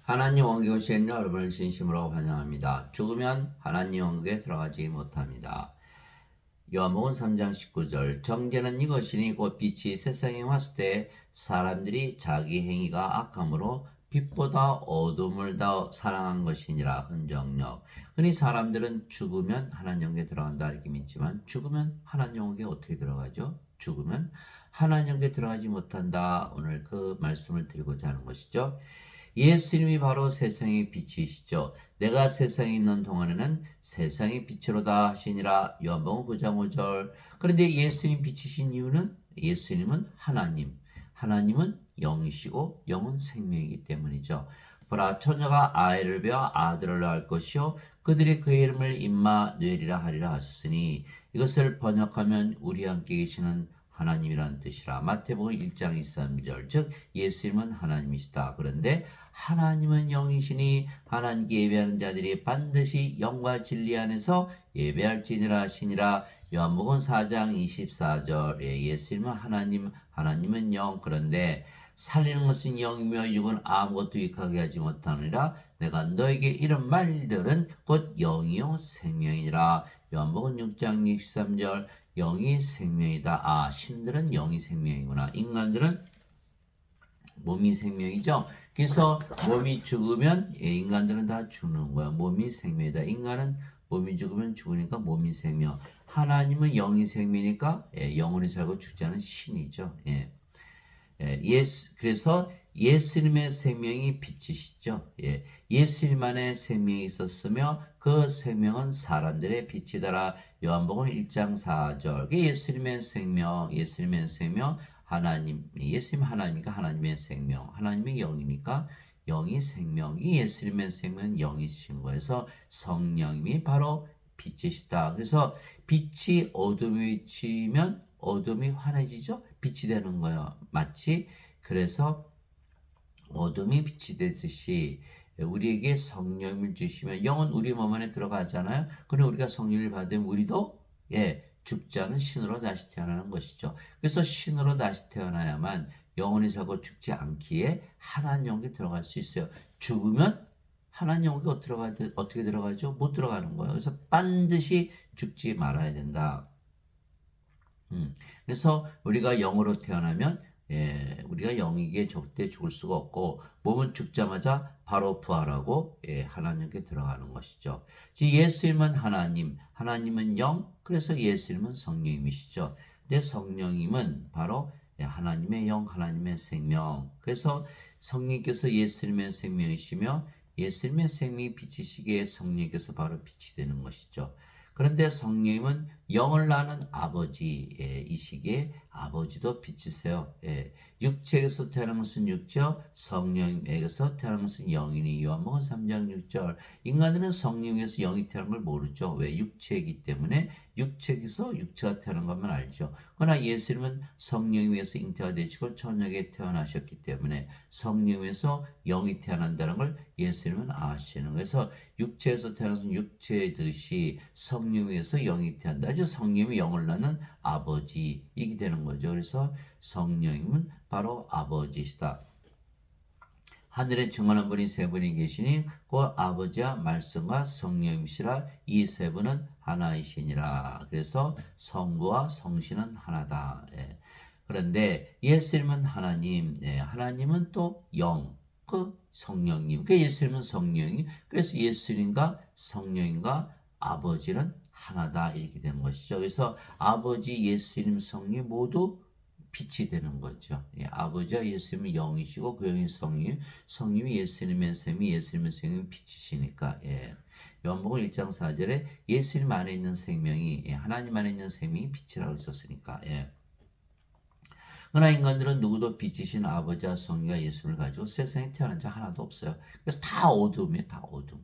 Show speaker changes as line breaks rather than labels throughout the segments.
하나님 원국에 오신 여러분을 진심으로 환영합니다. 죽으면 하나님 원국에 들어가지 못합니다. 요한복음 3장 19절 정죄는 이것이니 곧 빛이 세상에 왔을 때 사람들이 자기 행위가 악함으로 빛보다 어둠을 더 사랑한 것이니라. 흔적력. 흔히 사람들은 죽으면 하나님 영에 들어간다 이렇게 믿지만 죽으면 하나님 영에 어떻게 들어가죠? 죽으면 하나님 영에 들어가지 못한다. 오늘 그 말씀을 드리고자 하는 것이죠. 예수님이 바로 세상의 빛이시죠. 내가 세상에 있는 동안에는 세상의 빛으로다 하시니라. 요한복음 9장 5절. 그런데 예수님 빛이신 이유는 예수님은 하나님. 하나님은 영이시고 영은 생명이기 때문이죠. 보라 처녀가 아이를 베어 아들을 낳을 것이요 그들이 그의 이름을 임마누엘이라 하리라 하셨으니 이것을 번역하면 우리 함께 계시는 하나님이라는 뜻이라. 마태복음 1장 23절 즉 예수님은 하나님이시다. 그런데 하나님은 영이시니 하나님께 예배하는 자들이 반드시 영과 진리 안에서 예배할지니라 하시니라. 요한복음 4장 24절 예수님은 하나님 하나님은 영. 그런데 살리는 것은 영이며 육은 아무것도 유익하게 하지 못하느니라. 내가 너에게 이런 말들은 곧 영이요 생명이니라. 요한복음 6장 63절 영이 생명이다. 아, 신들은 영이 생명이구나. 인간들은 몸이 생명이죠. 그래서 몸이 죽으면 인간들은 다 죽는 거야. 몸이 생명이다. 인간은 몸이 죽으면 죽으니까 몸이 생명. 하나님은 영이 생명이니까 영원히 살고 죽지 않은 신이죠. 그래서 예수님의 생명이 빛이시죠. 예수님 안에 생명이 있었으며 그 생명은 사람들의 빛이더라. 요한복음 1장 4절. 예수님의 생명, 하나님, 예수님 하나님이니까 하나님의 생명, 하나님의 영이니까 영이 생명이 예수님의 생명은 영이신 거에서 성령님이 바로 빛이시다. 그래서 빛이 어둠에 비치면 어둠이 환해지죠. 빛이 되는 거예요. 마치 그래서 어둠이 빛이 되듯이 우리에게 성령을 주시면 영은 우리 몸 안에 들어가잖아요. 그럼 우리가 성령을 받으면 우리도 죽지 않은 신으로 다시 태어나는 것이죠. 그래서 신으로 다시 태어나야만 영원히 살고 죽지 않기에 하나님 영에 들어갈 수 있어요. 죽으면 하나님 영에 어떻게 들어가죠? 못 들어가는 거예요. 그래서 반드시 죽지 말아야 된다. 그래서 우리가 영으로 태어나면 우리가 영이기에 절대 죽을 수가 없고 몸은 죽자마자 바로 부활하고 하나님께 들어가는 것이죠. 예수님은 하나님, 하나님은 영, 그래서 예수님은 성령님이시죠. 근데 성령님은 바로 하나님의 영, 하나님의 생명. 그래서 성령께서 예수님의 생명이시며 예수님의 생명이 빛이시기에 성령께서 바로 빛이 되는 것이죠. 그런데 성령님은 영을 낳는 아버지이시기에 아버지도 빛이세요. 육체에서 태어난 것은 육체요, 성령에게서 태어난 것은 영이니. 요한복음 3장 6절. 인간들은 성령에서 영이 태어난 걸 모르죠. 왜? 육체이기 때문에 육체에서 육체가 태어난 것만 알죠. 그러나 예수님은 성령에서 잉태가 되시고 처녀에게 태어나셨기 때문에 성령에서 영이 태어난다는 걸 예수님은 아시는. 그래서 육체에서 태어나서 육체의 듯이 성령에서 영이 태어난다. 아주 성령이 영을 낳는 아버지이게 되는 거죠. 그래서 성령님은 바로 아버지시다. 하늘에 증언한 분이 세 분이 계시니 그 아버지와 말씀과 성령이시라. 이 세 분은 하나이시니라. 그래서 성부와 성신은 하나다. 그런데 예수님은 하나님, 하나님은 또 영, 그 성령님. 그 예수님은 성령님. 그래서 예수님과 성령님과 아버지는 하나다 이렇게 되는 것이죠. 그래서 아버지, 예수님, 성령 모두 빛이 되는 거죠. 아버지와 예수님은 영이시고 그 영이 성령, 성령이 예수님의 셈이 예수님의 생명이 빛이시니까. 요한복음 1장 4절에 예수님 안에 있는 생명이 하나님 안에 있는 생명이 빛이라고 썼으니까. 그러나 인간들은 누구도 빛이신 아버지와 성령과 예수를 가지고 세상에 태어난 자 하나도 없어요. 그래서 다 어둠이에요. 다 어둠.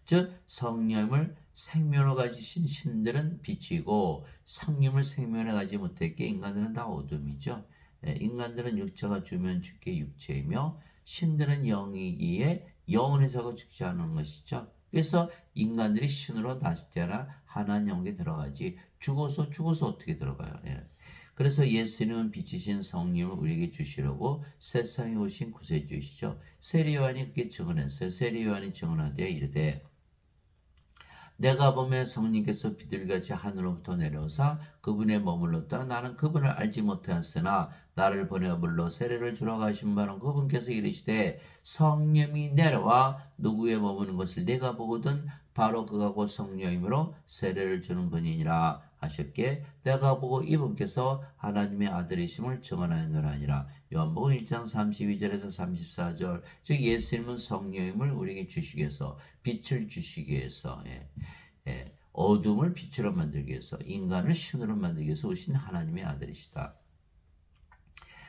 즉 성령을 생명으로 가지신 신들은 빛이고 성령을 생명으로 가지 못했기에 인간들은 다 어둠이죠. 인간들은 육체가 주면 죽게 육체이며 신들은 영이기에 영원히 살고 죽지 않은 것이죠. 그래서 인간들이 신으로 다시 태어나 하나님 영에 들어가지 죽어서 어떻게 들어가요? 그래서 예수님은 빛이신 성령을 우리에게 주시려고 세상에 오신 구세주이시죠. 세례 요한이 그렇게 증언했어요. 세례 요한이 증언하되 이르되 내가 보면 성령께서 비둘기같이 하늘로부터 내려오사 그분에 머물렀다. 나는 그분을 알지 못하였으나 나를 보내 물로 세례를 주러 가신 바는 그분께서 이르시되 성령이 내려와 누구에 머무는 것을 내가 보거든 바로 그가 곧 성령이므로 세례를 주는 분이니라 하셨기에 내가 보고 이분께서 하나님의 아들이심을 증언하였노라니라. 요한복음 1장 32절에서 34절. 즉 예수님은 성령임을 우리에게 주시기 위해서 빛을 주시기 위해서 어둠을 빛으로 만들기 위해서 인간을 신으로 만들기 위해서 오신 하나님의 아들이시다.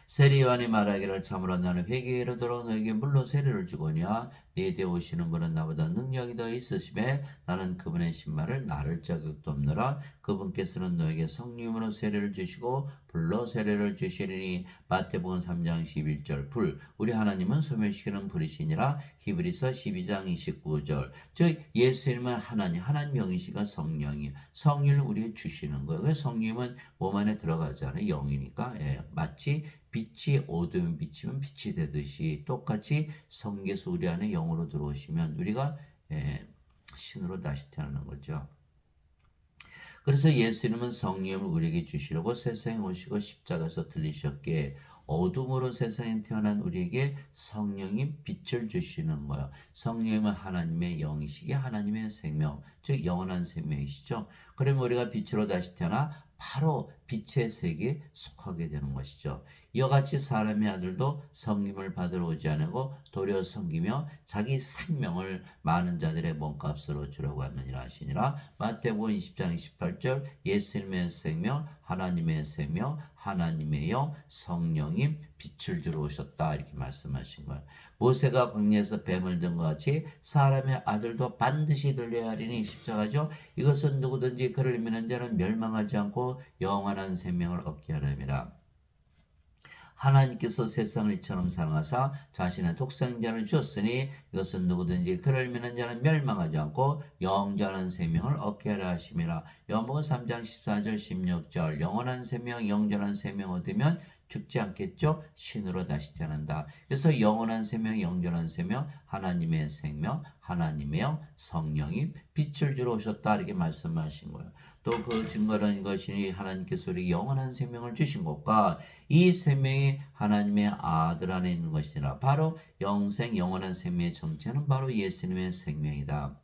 세례 요한이 말하기를 참으로 나는 회개에 이르도록 너에게 물로 세례를 주거니와 네 대 오시는 분은 나보다 능력이 더 있으심에 나는 그분의 신발을 나를 자격도 없노라. 그분께서는 너에게 성령으로 세례를 주시고 불로 세례를 주시리니 마태복음 3장 11절. 불 우리 하나님은 소멸시키는 불이시니라. 히브리서 12장 29절. 즉 예수님은 하나님 영이시가 성령이 성령을 우리에게 주시는 거예요. 그래서 성령은 몸 안에 들어가지 않아요. 영이니까 마치 빛이 어두운 비치면 빛이 되듯이 똑같이 성령께서 우리 안에 영으로 들어오시면 우리가 신으로 다시 태어나는 거죠. 그래서 예수님은 성령을 우리에게 주시려고 세상에 오시고 십자가에서 들리셨기에 어둠으로 세상에 태어난 우리에게 성령이 빛을 주시는 거예요. 성령은 하나님의 영이시기에 하나님의 생명, 즉 영원한 생명이시죠. 그러면 우리가 빛으로 다시 태어나 바로 빛의 세계에 속하게 되는 것이죠. 이와 같이 사람의 아들도 성김을 받으러 오지 않고 도리어 섬기며 자기 생명을 많은 자들의 몸값으로 주려고 하느니라 하시니라. 마태복음 20장 28절. 예수님의 생명, 하나님의 생명, 하나님의 영, 성령이 빛을 주러 오셨다 이렇게 말씀하신 거예요. 모세가 광야에서 뱀을 든 것 같이 사람의 아들도 반드시 들려야 하리니 십자가죠. 이것은 누구든지 그를 믿는 자는 멸망하지 않고 영원한 생명을 얻게 하려니라. 하나님께서 세상을 이처럼 사랑하사 자신의 독생자를 주었으니 이것은 누구든지 그를 믿는 자는 멸망하지 않고 영원한 생명을 얻게 하려 하심이라. 요한복음 3장 14절 16절. 영원한 생명, 영원한 생명 얻으면 죽지 않겠죠? 신으로 다시 태어난다. 그래서 영원한 생명, 영원한 생명, 하나님의 생명, 하나님의 영, 성령이 빛을 주러 오셨다 이렇게 말씀하신 거예요. 또 그 증거는 이것이니 하나님께서 우리에게 영원한 생명을 주신 것과 이 생명이 하나님의 아들 안에 있는 것이라. 바로 영생, 영원한 생명의 정체는 바로 예수님의 생명이다.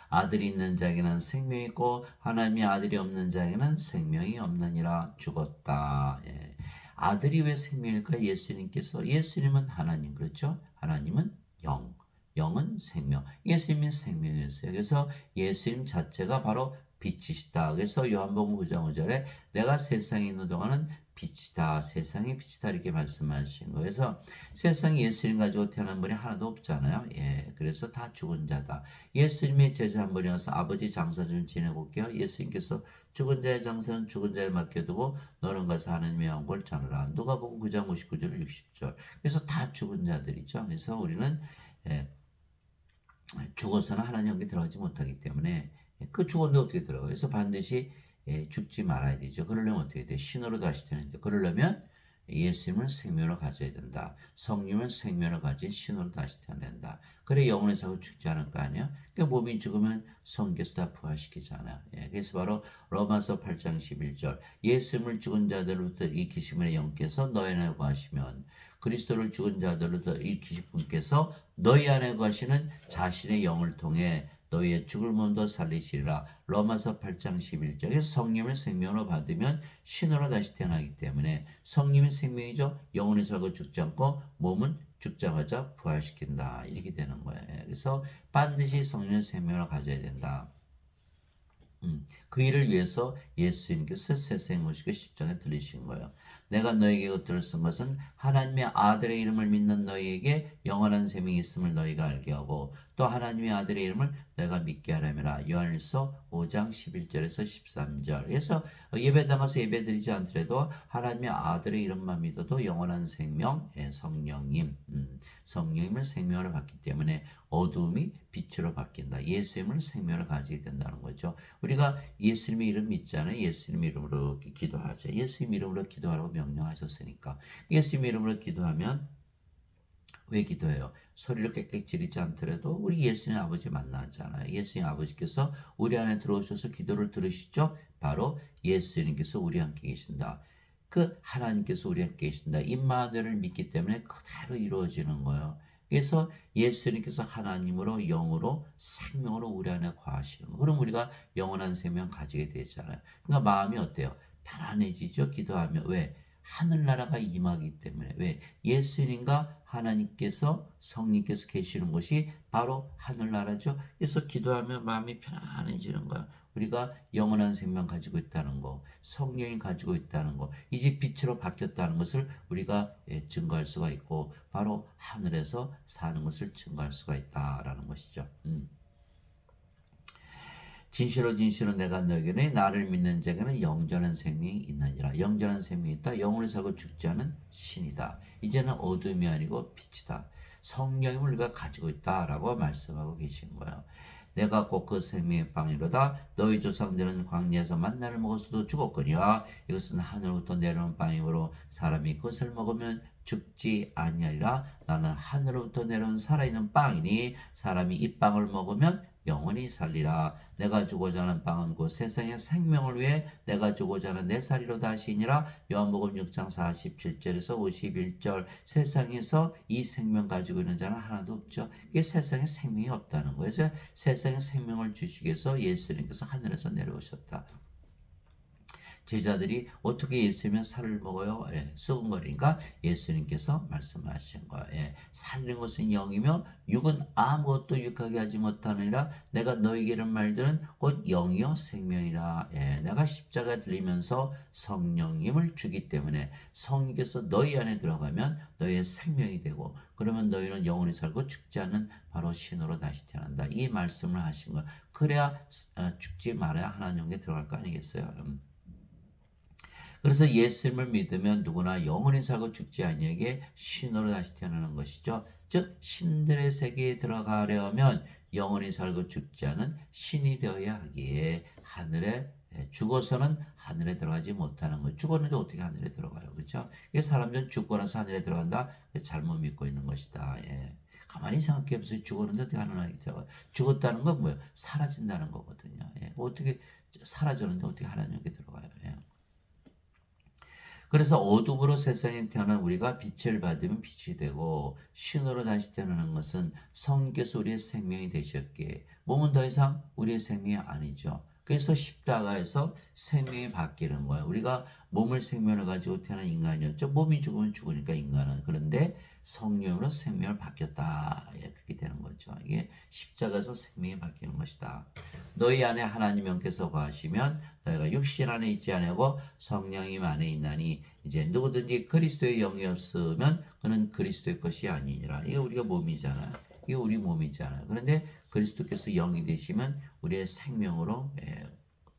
아들이 있는 자에게는 생명이 있고 하나님의 아들이 없는 자에게는 생명이 없느니라. 죽었다. 아들이 왜 생명일까? 예수님은 하나님, 그렇죠? 하나님은 영, 영은 생명. 예수님이 생명이었어요. 그래서 예수님 자체가 바로 빛이시다. 그래서 요한복음 9장 5절에 내가 세상에 있는 동안은 빛이다. 세상의 빛이다. 이렇게 말씀하신 거예요. 그래서 세상에 예수님 가지고 태어난 분이 하나도 없잖아요. 그래서 다 죽은 자다. 예수님의 제자 한 분이 와서 아버지 장사 좀 지내고 올게요. 예수님께서 죽은 자의 장사는 죽은 자에 맡겨두고 너는 가서 하나님의 영광을 전하라. 누가복음 9장 59절 60절. 그래서 다 죽은 자들이죠. 그래서 우리는 죽어서는 하나님께 들어가지 못하기 때문에 그 죽었는데 어떻게 들어가요? 그래서 반드시 죽지 말아야 되죠. 그러려면 어떻게 돼? 신으로 다시 되는데 그러려면 예수님을 생명으로 가져야 된다. 성령을 생명으로 가진 신으로 다시 태어난다. 그래 영혼의 사고 죽지 않을 거 아니야? 그러니까 몸이 죽으면 성경에서 다 부활시키잖아. 그래서 바로 로마서 8장 11절 예수님을 죽은 자들로부터 일으키심의 영께서 너희 안에 거하시면 그리스도를 죽은 자들로부터 일으키신 분께서 너희 안에 거하시는 자신의 영을 통해 너희의 죽을 몸도 살리시리라. 로마서 8장 11절에 성령을 생명으로 받으면 신으로 다시 태어나기 때문에 성령이 생명이죠. 영혼이 살고 죽지 않고 몸은 죽자마자 부활시킨다. 이렇게 되는 거예요. 그래서 반드시 성령의 생명을 가져야 된다. 그 일을 위해서 예수님께서 세상에 오시고 십자가에 들리신 거예요. 내가 너에게 이것들을 쓴 것은 하나님의 아들의 이름을 믿는 너희에게 영원한 생명이 있음을 너희가 알게 하고 또 하나님의 아들의 이름을 너희가 믿게 하려니라. 요한일서 5장 11절에서 13절. 그래서 예배 나가서 예배 드리지 않더라도 하나님의 아들의 이름만 믿어도 영원한 생명, 성령님, 성령님을 생명으로 받기 때문에 어두움이 빛으로 바뀐다. 예수님을 생명을 가지게 된다는 거죠. 우리가 예수님의 이름 믿잖아요. 예수님 이름으로 기도하죠. 예수님 이름으로 기도하라고 명령하셨으니까. 예수님 이름으로 기도하면 왜 기도해요? 소리를 꽥꽥 지르지 않더라도 우리 예수님 아버지 만나잖아요. 예수님 아버지께서 우리 안에 들어오셔서 기도를 들으시죠? 바로 예수님께서 우리 함께 계신다. 그 하나님께서 우리 함께 계신다. 임마누엘을 믿기 때문에 그대로 이루어지는 거예요. 그래서 예수님께서 하나님으로 영으로 생명으로 우리 안에 거하시는 거예요. 그럼 우리가 영원한 생명 가지게 되잖아요. 그러니까 마음이 어때요? 편안해지죠? 기도하면. 왜? 하늘나라가 임하기 때문에. 왜? 예수님과 하나님께서 성령께서 계시는 곳이 바로 하늘나라죠. 그래서 기도하면 마음이 편안해지는 거야. 우리가 영원한 생명 가지고 있다는 거, 성령이 가지고 있다는 거, 이제 빛으로 바뀌었다는 것을 우리가 증거할 수가 있고 바로 하늘에서 사는 것을 증거할 수가 있다라는 것이죠. 진실로 진실로 내가 너에게는 나를 믿는 자에게는 영전한 생명이 있느니라. 영전한 생명이 있다. 영원히 살고 죽지 않은 신이다. 이제는 어둠이 아니고 빛이다. 성령임을 우리가 가지고 있다라고 말씀하고 계신 거예요. 내가 곧 그 생명의 빵이로다. 너희 조상들은 광야에서 만나를 먹었어도 죽었거니와 이것은 하늘부터 내려온 빵이므로 사람이 그것을 먹으면 죽지 아니하리라. 나는 하늘로부터 내려온 살아있는 빵이니 사람이 이 빵을 먹으면 영원히 살리라. 내가 주고자 하는 빵은 곧 세상의 생명을 위해 내가 주고자 하는 내 살이로다 하시니라. 요한복음 6장 47절에서 51절. 세상에서 이 생명 가지고 있는 자는 하나도 없죠. 이게 세상에 생명이 없다는 거예요. 그래서 세상에 생명을 주시기 위해서 예수님께서 하늘에서 내려오셨다. 제자들이 어떻게 예수님의 살을 먹어요? 썩은거리니까 예수님께서 말씀하신 거예요. 살린 것은 영이며 육은 아무것도 육하게 하지 못하느니라. 내가 너에게 이런 말들은 곧 영이요 생명이라. 내가 십자가 들리면서 성령님을 주기 때문에 성령께서 너희 안에 들어가면 너희의 생명이 되고 그러면 너희는 영원히 살고 죽지 않는 바로 신으로 다시 태어난다. 이 말씀을 하신 거예요. 그래야 죽지 말아야 하나님께 들어갈 거 아니겠어요? 그래서 예수님을 믿으면 누구나 영원히 살고 죽지 아니하게 신으로 다시 태어나는 것이죠. 즉 신들의 세계에 들어가려면 영원히 살고 죽지 않은 신이 되어야 하기에 하늘에 죽어서는 하늘에 들어가지 못하는 것. 죽었는데 어떻게 하늘에 들어가요? 그렇죠? 이게 사람들은 죽고 나서 하늘에 들어간다. 잘못 믿고 있는 것이다. 가만히 생각해 보세요. 죽었는데 어떻게 하늘에 들어가? 죽었다는 건 뭐예요? 사라진다는 거거든요. 어떻게 사라졌는데 어떻게 하나님께 들어가요? 그래서 어둠으로 세상에 태어난 우리가 빛을 받으면 빛이 되고 신으로 다시 태어나는 것은 성령께서 우리의 생명이 되셨기에 몸은 더 이상 우리의 생명이 아니죠. 그래서 십자가에서 생명이 바뀌는 거예요. 우리가 몸을 생명을 가지고 태어난 인간이었죠. 몸이 죽으면 죽으니까 인간은. 그런데 성령으로 생명을 바뀌었다. 그렇게 되는 거죠. 이게 십자가에서 생명이 바뀌는 것이다. 너희 안에 하나님 영께서 거하시면 너희가 육신 안에 있지 아니하고 성령님 안에 있나니 이제 누구든지 그리스도의 영이 없으면 그는 그리스도의 것이 아니니라. 이게 우리가 몸이잖아요. 이게 우리 몸이잖아요. 그런데 그리스도께서 영이 되시면 우리의 생명으로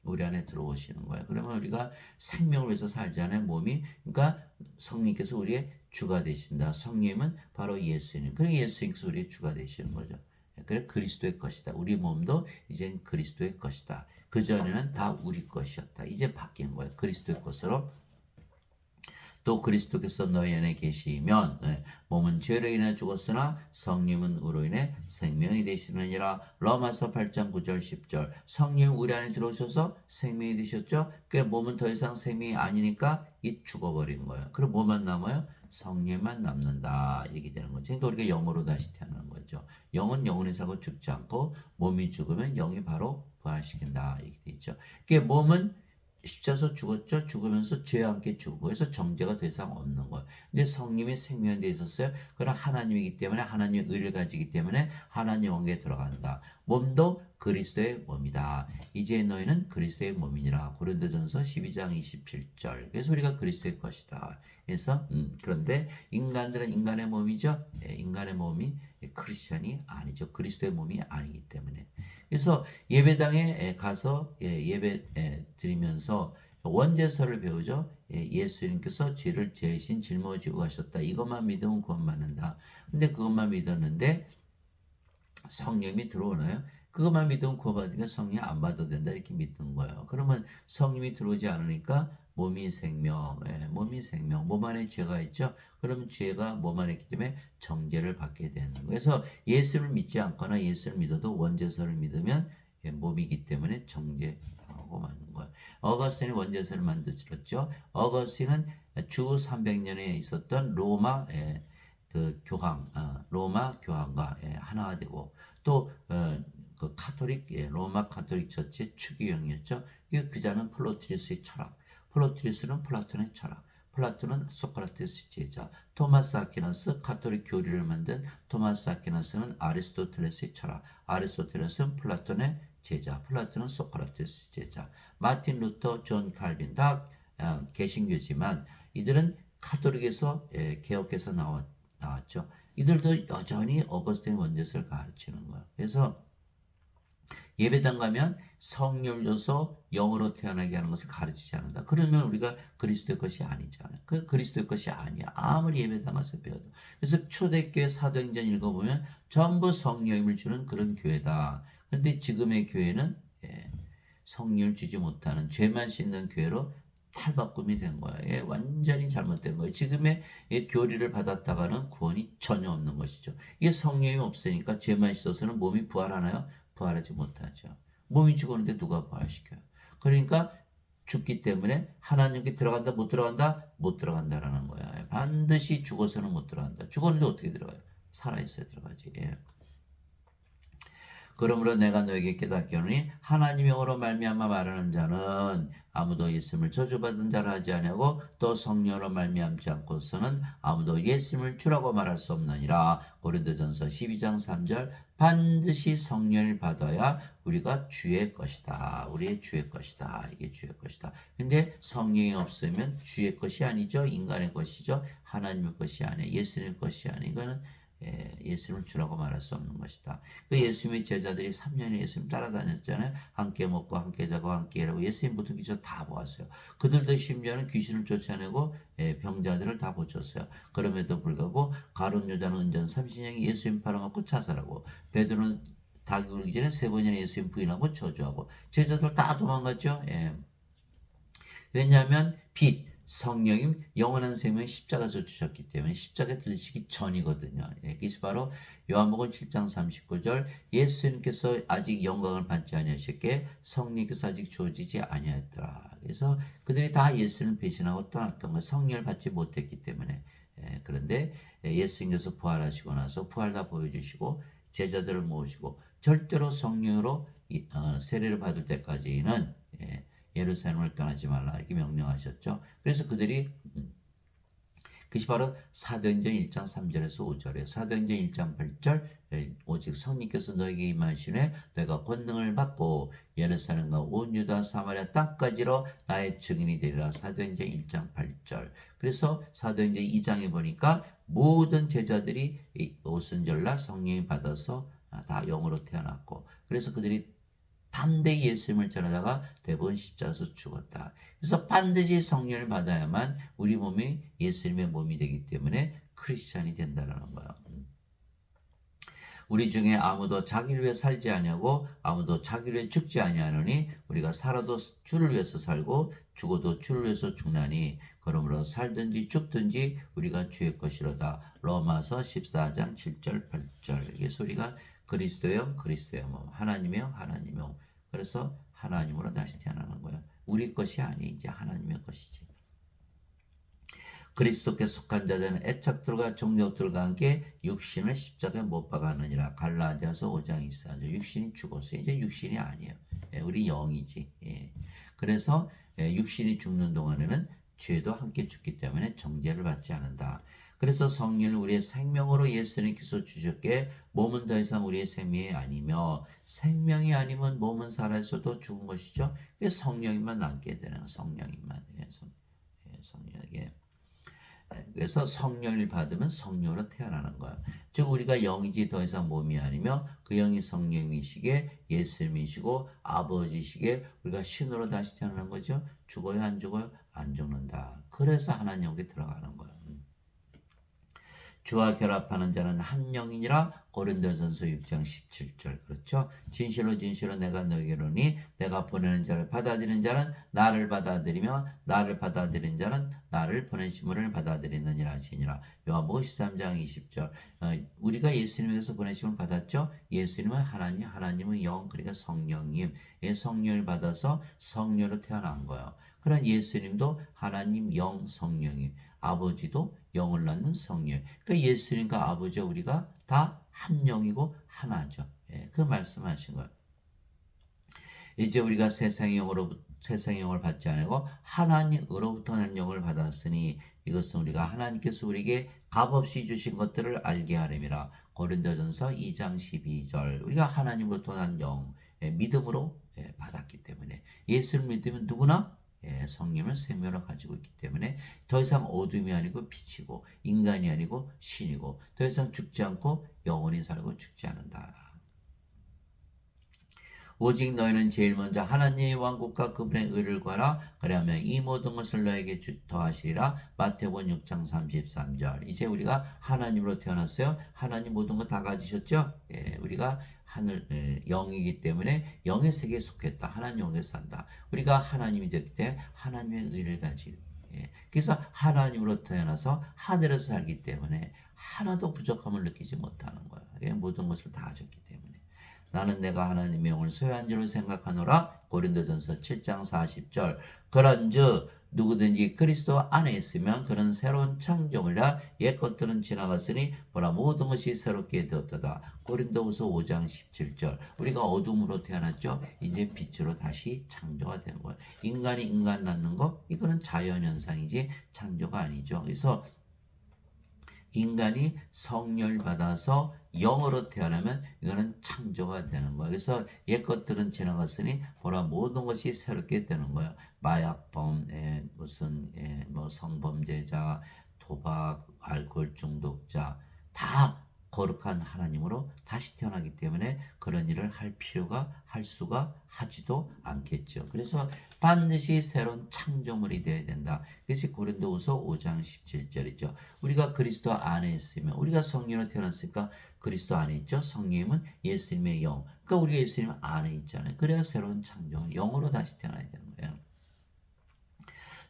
우리 안에 들어오시는 거예요. 그러면 우리가 생명을 위해서 살잖아요. 몸이. 그러니까 성령께서 우리의 주가 되신다. 성령님은 바로 예수님. 그러니까 예수님께서 우리의 주가 되시는 거죠. 그래 그리스도의 것이다. 우리 몸도 이젠 그리스도의 것이다. 그전에는 다 우리 것이었다. 이제 바뀐 거예요. 그리스도의 것으로. 또 그리스도께서 너희 안에 계시면 몸은 죄로 인해 죽었으나 성령은 의로 인해 생명이 되시느니라. 로마서 8장 9절 10절. 성령 우리 안에 들어오셔서 생명이 되셨죠. 그 몸은 더 이상 생명이 아니니까 이 죽어버린 거예요. 그럼 뭐만 남아요? 성령만 남는다. 이렇게 되는 거죠. 그러니까 우리가 영으로 다시 태어나는 거죠. 영은 영원히 살고 죽지 않고 몸이 죽으면 영이 바로 부활시킨다. 이렇게 돼 있죠. 그러니까 몸은 십자가에서 죽었죠. 죽으면서 죄와 함께 죽고 그래서 정죄가 더 이상 없는 거예요. 근데 성령이 생명이 돼 있었어요. 그러나 하나님이기 때문에 하나님의 의를 가지기 때문에 하나님 왕국에 들어간다. 몸도 그리스도의 몸이다. 이제 너희는 그리스도의 몸이니라. 고린도전서 12장 27절. 그래서 우리가 그리스도의 것이다. 그래서 그런데 인간들은 인간의 몸이죠. 인간의 몸이 크리스천이 아니죠. 그리스도의 몸이 아니기 때문에. 그래서 예배당에 가서 예배 드리면서 원죄서를 배우죠. 예수님께서 죄를 대신 짊어지고 가셨다. 이것만 믿으면 구원받는다. 근데 그것만 믿었는데 성령이 들어오나요? 그것만 믿으면 구원받으니까 성령 안 받아도 된다 이렇게 믿는 거예요. 그러면 성령이 들어오지 않으니까 몸이 생명, 몸이 생명, 몸 안에 죄가 있죠. 그러면 죄가 몸 안에 있기 때문에 정죄를 받게 되는 거예요. 그래서 예수를 믿지 않거나 예수를 믿어도 원죄서를 믿으면 몸이기 때문에 정죄하고 마는 거예요. 어거스틴이 원죄서를 만들었죠. 어거스틴은 주 300년에 있었던 로마 그 교황, 로마 교황과 하나가 되고 또 그 카톨릭, 로마 카톨릭 처치의 추기경이었죠. 이 그자는 플로티리스의 철학, 플로티리스는 플라톤의 철학, 플라톤은 소크라테스 제자, 토마스 아퀴나스 카톨릭 교리를 만든 토마스 아퀴나스는 아리스토텔레스의 철학, 아리스토텔레스는 플라톤의 제자, 플라톤은 소크라테스 제자, 마틴 루터, 존 칼빈 다 개신교지만 이들은 카톨릭에서 개혁해서 나왔죠. 이들도 여전히 어거스틴 원죄서를 가르치는 거예요. 그래서 예배당 가면 성령을 줘서 영으로 태어나게 하는 것을 가르치지 않는다. 그러면 우리가 그리스도의 것이 아니잖아요. 그 그리스도의 것이 아니야. 아무리 예배당 가서 배워도. 그래서 초대교회 사도행전 읽어보면 전부 성령임을 주는 그런 교회다. 그런데 지금의 교회는 성령을 주지 못하는 죄만 씻는 교회로 탈바꿈이 된 거예요. 완전히 잘못된 거예요. 지금의 교리를 받았다가는 구원이 전혀 없는 것이죠. 이게 성령이 없으니까 죄만 씻어서는 몸이 부활하나요? 부활하지 못하죠. 몸이 죽었는데 누가 부활시켜요? 그러니까 죽기 때문에 하나님께 들어간다 못 들어간다? 못 들어간다라는 거야. 반드시 죽어서는 못 들어간다. 죽었는데 어떻게 들어가요? 살아있어야 들어가지. 그러므로 내가 너에게 깨닫게 하노니 하나님의 영으로 말미암아 말하는 자는 아무도 예수님을 저주받은 자라 하지 아니하고 또 성령으로 말미암지 않고서는 아무도 예수님을 주라고 말할 수 없느니라. 고린도전서 12장 3절 반드시 성령을 받아야 우리가 주의 것이다. 우리의 주의 것이다. 이게 주의 것이다. 근데 성령이 없으면 주의 것이 아니죠. 인간의 것이죠. 하나님의 것이 아니에요. 예수님의 것이 아니에요. 이거는 예수님을 주라고 말할 수 없는 것이다. 그 예수님의 제자들이 3년에 예수님 따라다녔잖아요. 함께 먹고 함께 자고 함께 일하고 예수님 모든 기적 다 보았어요. 그들도 심지어는 귀신을 쫓아내고 병자들을 다 고쳤어요. 그럼에도 불구하고 가룟 유다는 은전 30년에 예수님 팔아먹고 자살하고 베드로는 닭이 울기 전에 3번이나 예수님 부인하고 저주하고 제자들 다 도망갔죠. 왜냐하면 성령님 영원한 생명이 십자가에서 주셨기 때문에 십자가에 들리시기 전이거든요. 그것이 바로 요한복음 7장 39절 예수님께서 아직 영광을 받지 아니하셨기에 성령께서 아직 주어지지 아니하였더라. 그래서 그들이 다 예수님을 배신하고 떠났던 거 성령을 받지 못했기 때문에 그런데 예수님께서 부활하시고 나서 부활 다 보여주시고 제자들을 모으시고 절대로 성령으로 세례를 받을 때까지는 예루살렘을 떠나지 말라 이렇게 명령하셨죠. 그래서 그들이 그것이 바로 사도행전 1장 3절에서 5절이에요. 사도행전 1장 8절 오직 성령께서 너에게 임하시네 너희가 권능을 받고 예루살렘과 온 유다 사마리아 땅까지로 나의 증인이 되리라. 사도행전 1장 8절. 그래서 사도행전 2장에 보니까 모든 제자들이 오순절날 성령이 받아서 다 영으로 태어났고 그래서 그들이 담대히 예수님을 전하다가 대부분 십자가에서 죽었다. 그래서 반드시 성령을 받아야만 우리 몸이 예수님의 몸이 되기 때문에 크리스찬이 된다는 거예요. 우리 중에 아무도 자기를 위해 살지 아니하고 아무도 자기를 위해 죽지 아니하노니 우리가 살아도 주를 위해서 살고 죽어도 주를 위해서 죽나니 그러므로 살든지 죽든지 우리가 주의 것이로다. 로마서 14장 7절 8절. 그래서 우리가 그리스도의 영 그리스도의 몸 하나님의 영 하나님의 몸. 그래서 하나님으로 다시 태어나는 거예요. 우리 것이 아니 이제 하나님의 것이지. 그리스도께 속한 자들은 애착들과 종족들과 함께 육신을 십자가에 못 박았느니라. 갈라디아서 5장 24절. 육신이 죽었어요. 이제 육신이 아니에요. 우리 영이지. 그래서 육신이 죽는 동안에는 죄도 함께 죽기 때문에 정죄를 받지 않는다. 그래서 성령을 우리의 생명으로 예수님께서 주셨기에 몸은 더 이상 우리의 생명이 아니며 생명이 아니면 몸은 살아있어도 죽은 것이죠. 그래서 성령이만 남게 되는 성령이만 성령에게 그래서 성령을 받으면 성령으로 태어나는 거예요. 즉 우리가 영이지 더 이상 몸이 아니며 그 영이 성령이시게 예수님이시고 아버지시게 우리가 신으로 다시 태어나는 거죠. 죽어요 안 죽어요? 안 죽는다. 그래서 하나님 영에 들어가는 거예요. 주와 결합하는 자는 한 영이니라. 고린도전서 6장 17절. 그렇죠? 진실로 진실로 내가 너희에게로니 내가 보내는 자를 받아들이는 자는 나를 받아들이며 나를 받아들이는 자는 나를 보내심을 받아들이느니라 하시니라. 요한복음 13장 20절. 우리가 예수님에게서 보내심을 받았죠? 예수님은 하나님, 하나님은 영, 그러니까 성령님. 성령을 받아서 성령으로 태어난 거예요. 그런 예수님도 하나님, 영, 성령님. 아버지도 영을 낳는 성령. 그러니까 예수님과 아버지와 우리가 다 한 영이고 하나죠. 그 말씀하신 거예요. 이제 우리가 세상의 영을 받지 않고 하나님으로부터 난 영을 받았으니 이것은 우리가 하나님께서 우리에게 값없이 주신 것들을 알게 하려니라. 고린도전서 2장 12절. 우리가 하나님으로부터 난 영, 믿음으로 받았기 때문에 예수를 믿으면 누구나 성령을 생명으로 가지고 있기 때문에 더 이상 어둠이 아니고 빛이고 인간이 아니고 신이고 더 이상 죽지 않고 영원히 살고 죽지 않는다. 오직 너희는 제일 먼저 하나님의 왕국과 그분의 의를 구하라. 그러면 이 모든 것을 너에게 더하시리라. 마태복음 6장 33절. 이제 우리가 하나님으로 태어났어요. 하나님 모든 거 다 가지셨죠? 우리가 하늘 영이기 때문에 영의 세계에 속했다. 하나님 영에 산다. 우리가 하나님이 됐기 때문에 하나님의 의를 가지고 그래서 하나님으로 태어나서 하늘에서 살기 때문에 하나도 부족함을 느끼지 못하는 거예요. 모든 것을 다 하셨기 때문에. 나는 내가 하나님의 영을 소유한 줄로 생각하노라. 고린도전서 7장 40절. 그런즉 누구든지 그리스도 안에 있으면 그는 새로운 창조물이라. 옛 것들은 지나갔으니 보라 모든 것이 새롭게 되었도다. 고린도후서 5장 17절. 우리가 어둠으로 태어났죠. 이제 빛으로 다시 창조가 되는 거예요. 인간이 인간 낳는 거 이거는 자연현상이지 창조가 아니죠. 그래서 인간이 성령을 받아서 영으로 태어나면 이거는 창조가 되는 거예요. 그래서 옛 것들은 지나갔으니 보라 모든 것이 새롭게 되는 거예요. 마약범, 뭐 성범죄자, 도박, 알코올 중독자 다 거룩한 하나님으로 다시 태어나기 때문에 그런 일을 할 필요가 할 수가 하지도 않겠죠. 그래서 반드시 새로운 창조물이 되어야 된다. 그것이 고린도후서 5장 17절이죠. 우리가 그리스도 안에 있으면 우리가 성령으로 태어났으니까 그리스도 안에 있죠. 성령님은 예수님의 영. 그러니까 우리가 예수님 안에 있잖아요. 그래야 새로운 창조물, 영으로 다시 태어나야 되는 거예요.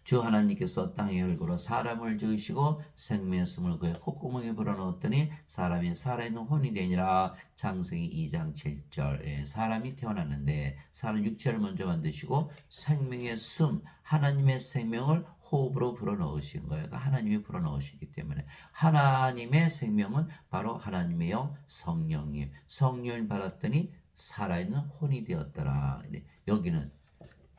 주 하나님께서 땅의 혈구로 사람을 지으시고 생명의 숨을 그의 콧구멍에 불어넣었더니 사람이 살아있는 혼이 되니라. 창세기 2장 7절. 사람이 태어났는데 사람 육체를 먼저 만드시고 생명의 숨, 하나님의 생명을 호흡으로 불어넣으신 거예요. 그러니까 하나님이 불어넣으시기 때문에 하나님의 생명은 바로 하나님의 영 성령님. 성령을 받았더니 살아있는 혼이 되었더라. 여기는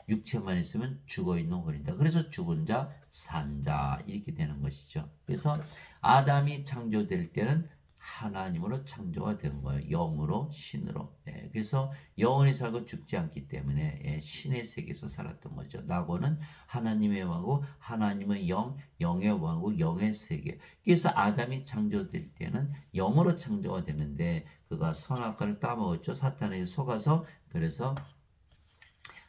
육체만 있으면 죽어있는 혼이다. 그래서 죽은 자, 산 자 이렇게 되는 것이죠. 그래서 아담이 창조될 때는 하나님으로 창조가 된 거예요. 영으로, 신으로. 그래서 영원히 살고 죽지 않기 때문에 신의 세계에서 살았던 거죠. 낙원은 하나님의 왕국, 하나님은 영, 영의 왕국, 영의 세계. 그래서 아담이 창조될 때는 영으로 창조가 되는데 그가 선악과를 따먹었죠. 사탄에게 속아서. 그래서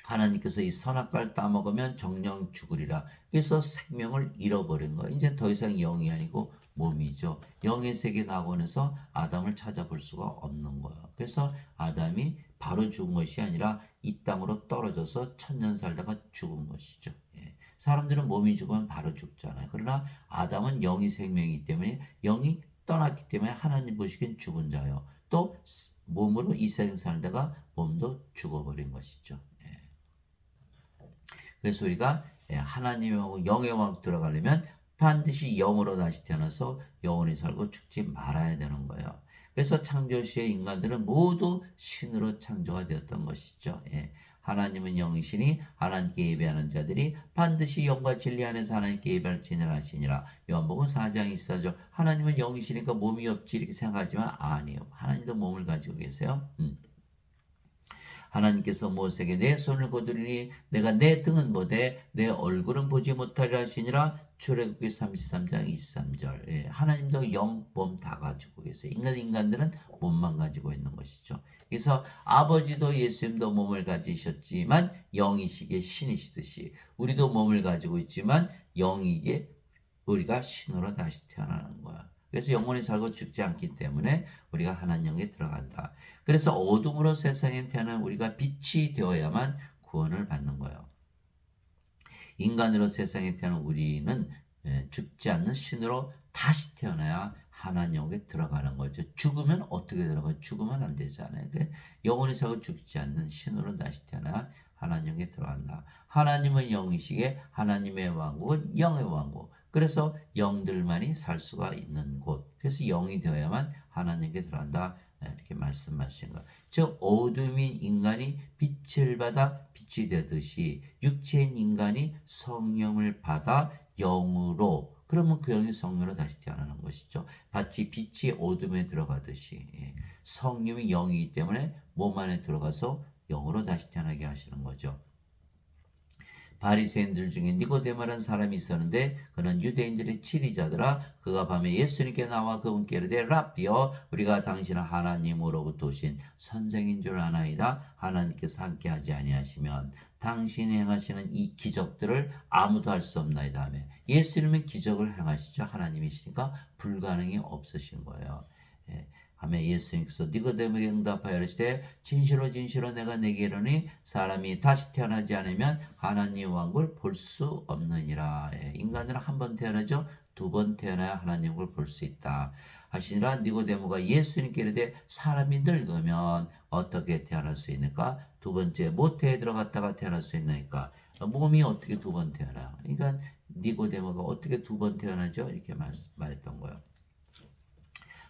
하나님께서 이 선악과를 따먹으면 정령 죽으리라. 그래서 생명을 잃어버린 거예요. 이제 더 이상 영이 아니고 몸이죠. 영의 세계 낙원에서 아담을 찾아볼 수가 없는 거예요. 그래서 아담이 바로 죽은 것이 아니라 이 땅으로 떨어져서 천년 살다가 죽은 것이죠. 사람들은 몸이 죽으면 바로 죽잖아요. 그러나 아담은 영이 생명이기 때문에 영이 떠났기 때문에 하나님 보시기엔 죽은 자요. 또 몸으로 이 세상 살다가 몸도 죽어버린 것이죠. 그래서 우리가 하나님의 영의 왕국 들어가려면 반드시 영으로 다시 태어나서 영원히 살고 죽지 말아야 되는 거예요. 그래서 창조시의 인간들은 모두 신으로 창조가 되었던 것이죠. 하나님은 영이시니 하나님께 예배하는 자들이 반드시 영과 진리 안에서 하나님께 예배할 진열하시니라. 요한복음 4장 24절. 하나님은 영이시니까 몸이 없지 이렇게 생각하지만 아니에요. 하나님도 몸을 가지고 계세요. 하나님께서 모세에게 내 손을 거두리니 내가 내 등은 보되 내 얼굴은 보지 못하리라 하시니라. 출애굽기 33장 23절. 예, 하나님도 영, 몸 다 가지고 계세요. 인간들은 몸만 가지고 있는 것이죠. 그래서 아버지도 예수님도 몸을 가지셨지만 영이시기에 신이시듯이 우리도 몸을 가지고 있지만 영이기에 우리가 신으로 다시 태어나는 거야. 그래서 영원히 살고 죽지 않기 때문에 우리가 하나님 영에 들어간다. 그래서 어둠으로 세상에 태어난 우리가 빛이 되어야만 구원을 받는 거예요. 인간으로 세상에 태어난 우리는 죽지 않는 신으로 다시 태어나야 하나님 영에 들어가는 거죠. 죽으면 어떻게 들어가요? 죽으면 안 되잖아요. 영원히 살고 죽지 않는 신으로 다시 태어나야 하나님 영에 들어간다. 하나님은 영이시기에 하나님의 왕국은 영의 왕국. 그래서 영들만이 살 수가 있는 곳. 그래서 영이 되어야만 하나님께 들어간다. 이렇게 말씀하신 거예요. 즉 어둠인 인간이 빛을 받아 빛이 되듯이 육체인 인간이 성령을 받아 영으로, 그러면 그 영이 성령으로 다시 태어나는 것이죠. 마치 빛이 어둠에 들어가듯이 성령이 영이기 때문에 몸 안에 들어가서 영으로 다시 태어나게 하시는 거죠. 바리새인들 중에 니고데모라는 사람이 있었는데 그는 유대인들의 치리자더라. 그가 밤에 예수님께 나와 그분께 이르되 랍비여 우리가 당신은 하나님으로부터 오신 선생인 줄 아나이다. 하나님께서 함께하지 아니하시면 당신이 행하시는 이 기적들을 아무도 할 수 없나이다 하며, 예수님은 기적을 행하시죠. 하나님이시니까 불가능이 없으신 거예요. 하며 예수님께서 니고데모에게 응답하여 이르시되 진실로 진실로 내가 네게 이르니 사람이 다시 태어나지 않으면 하나님 왕국을 볼 수 없느니라. 인간은 한 번 태어나죠. 두 번 태어나야 하나님 왕국을 볼 수 있다 하시니라. 니고데모가 예수님께 이르되 사람이 늙으면 어떻게 태어날 수 있는가? 두 번째 모태에 들어갔다가 태어날 수 있나이까? 몸이 어떻게 두 번 태어나? 그러니까 니고데모가 어떻게 두 번 태어나죠? 이렇게 말했던 거예요.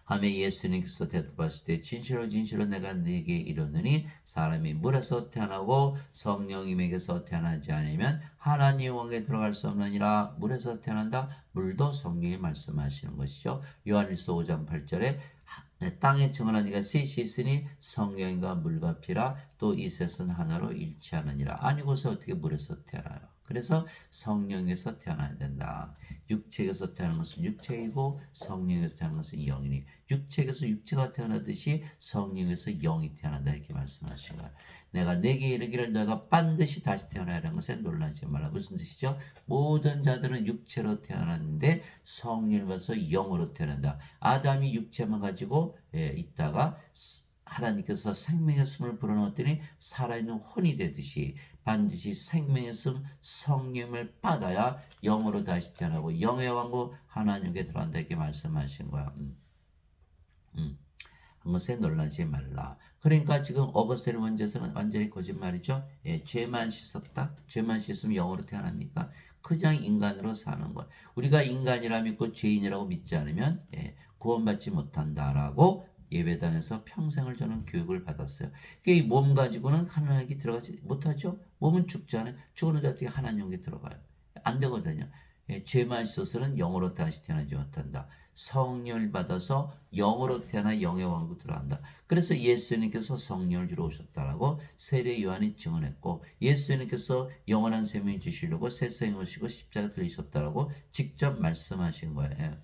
하며 예수님께서 대답하실 때 진실로 진실로 내가 네게 이르노니 사람이 물에서 태어나고 성령님에게서 태어나지 않으면 하나님 왕국에 들어갈 수 없느니라. 물에서 태어난다. 물도 성령이 말씀하시는 것이죠. 요한일서 5장 8절에 땅에 증언한 이가 셋이 있으니 성령과 물과 피라. 또 이 셋은 하나로 일치하느니라. 아니고서 어떻게 물에서 태어나요? 그래서 성령에서 태어나야 된다. 육체에서 태어난 것은 육체이고 성령에서 태어난 것은 영이니, 육체에서 육체가 태어나듯이 성령에서 영이 태어난다 이렇게 말씀하신 거예요. 내가 네게 이르기를 너가 반드시 다시 태어나야 하는 것에 놀라지 말라. 무슨 뜻이죠? 모든 자들은 육체로 태어났는데 성령을 받아서 영으로 태어난다. 아담이 육체만 가지고 있다가 하나님께서 생명의 숨을 불어넣었더니 살아있는 혼이 되듯이 반드시 생명의 숨 성령을 받아야 영으로 다시 태어나고 영의 왕국 하나님께 들어간다 이렇게 말씀하신 거야. 한 것에 놀라지 말라. 그러니까 지금 어거스틴 원제서는 완전히 거짓말이죠. 죄만 씻었다. 죄만 씻으면 영으로 태어납니까? 그냥 인간으로 사는 것. 우리가 인간이라 믿고 죄인이라고 믿지 않으면 구원받지 못한다라고 예배당에서 평생을 저는 교육을 받았어요. 이 몸 가지고는 하나님께 들어가지 못하죠. 몸은 죽잖아요. 죽었는데 어떻게 하나님께 들어가요? 안 되거든요. 죄만 씻어서는 영으로 다시 태어나지 못한다. 성령을 받아서 영으로 태어나 영의 왕국 들어간다. 그래서 예수님께서 성령을 주러 오셨다라고 세례 요한이 증언했고, 예수님께서 영원한 생명 주시려고 세상에 오시고 십자가 들리셨다라고 직접 말씀하신 거예요.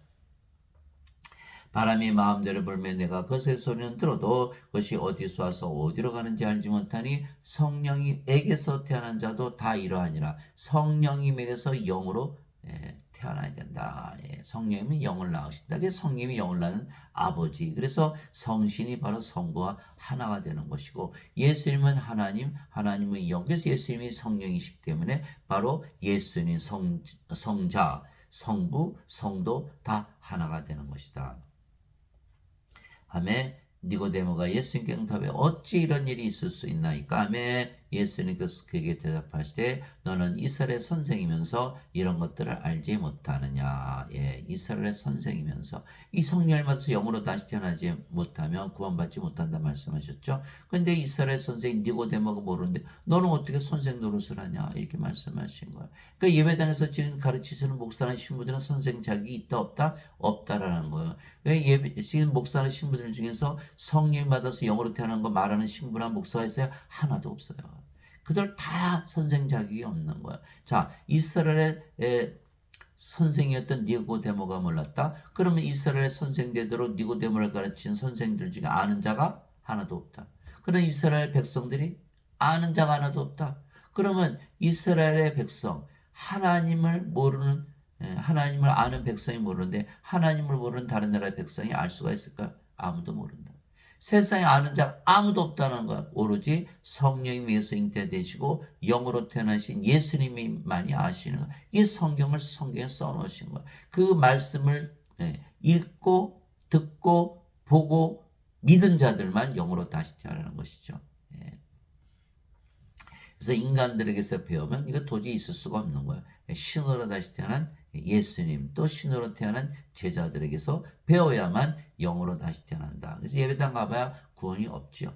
바람이 마음대로 불면 내가 그것의 소리는 들어도 그것이 어디서 와서 어디로 가는지 알지 못하니 성령님에게서 태어난 자도 다 이러하니라. 성령님에게서 영으로 태어나야 된다. 성령님은 영을 낳으신다. 그래서 성령님이 영을 낳는 아버지. 그래서 성신이 바로 성부와 하나가 되는 것이고, 예수님은 하나님, 하나님은 영. 그래서 예수님이 성령이시기 때문에 바로 예수님 성자, 성부, 성도 다 하나가 되는 것이다. 하매 니고데모가 예수님께 응답해 어찌 이런 일이 있을 수 있나이까 하매 예수님께서 그에게 대답하시되 너는 이스라엘의 선생이면서 이런 것들을 알지 못하느냐. 예, 이스라엘의 선생이면서 이 성령을 받아서 영으로 다시 태어나지 못하면 구원받지 못한다 말씀하셨죠. 근데 이스라엘 선생 니고데모가 모르는데 너는 어떻게 선생 노릇을 하냐 이렇게 말씀하신 거예요. 그러니까 예배당에서 지금 가르치시는 목사나 신부들은 선생 자격이 있다 없다? 없다라는 거예요. 지금 목사나 신부들 중에서 성령 받아서 영으로 태어난 거 말하는 신부나 목사가 있어요? 하나도 없어요. 그들 다 선생 자격이 없는 거야. 자, 이스라엘의 선생이었던 니고데모가 몰랐다? 그러면 이스라엘의 선생대대로 니고데모를 가르친 선생들 중에 아는 자가 하나도 없다. 그런 이스라엘 백성들이 아는 자가 하나도 없다. 그러면 이스라엘의 백성, 하나님을 모르는, 하나님을 아는 백성이 모르는데 하나님을 모르는 다른 나라의 백성이 알 수가 있을까? 아무도 모른다. 세상에 아는 자 아무도 없다는 거야. 오로지 성령님께서 잉태되시고 영으로 태어나신 예수님만이 아시는 거야. 이게 성경에 써놓으신 거야. 그 말씀을 읽고 듣고 보고 믿은 자들만 영으로 다시 태어나는 것이죠. 그래서 인간들에게서 배우면 이거 도저히 있을 수가 없는 거예요. 신으로 다시 태어난 예수님 또 신으로 태어난 제자들에게서 배워야만 영으로 다시 태어난다. 그래서 예배당 가봐야 구원이 없지요.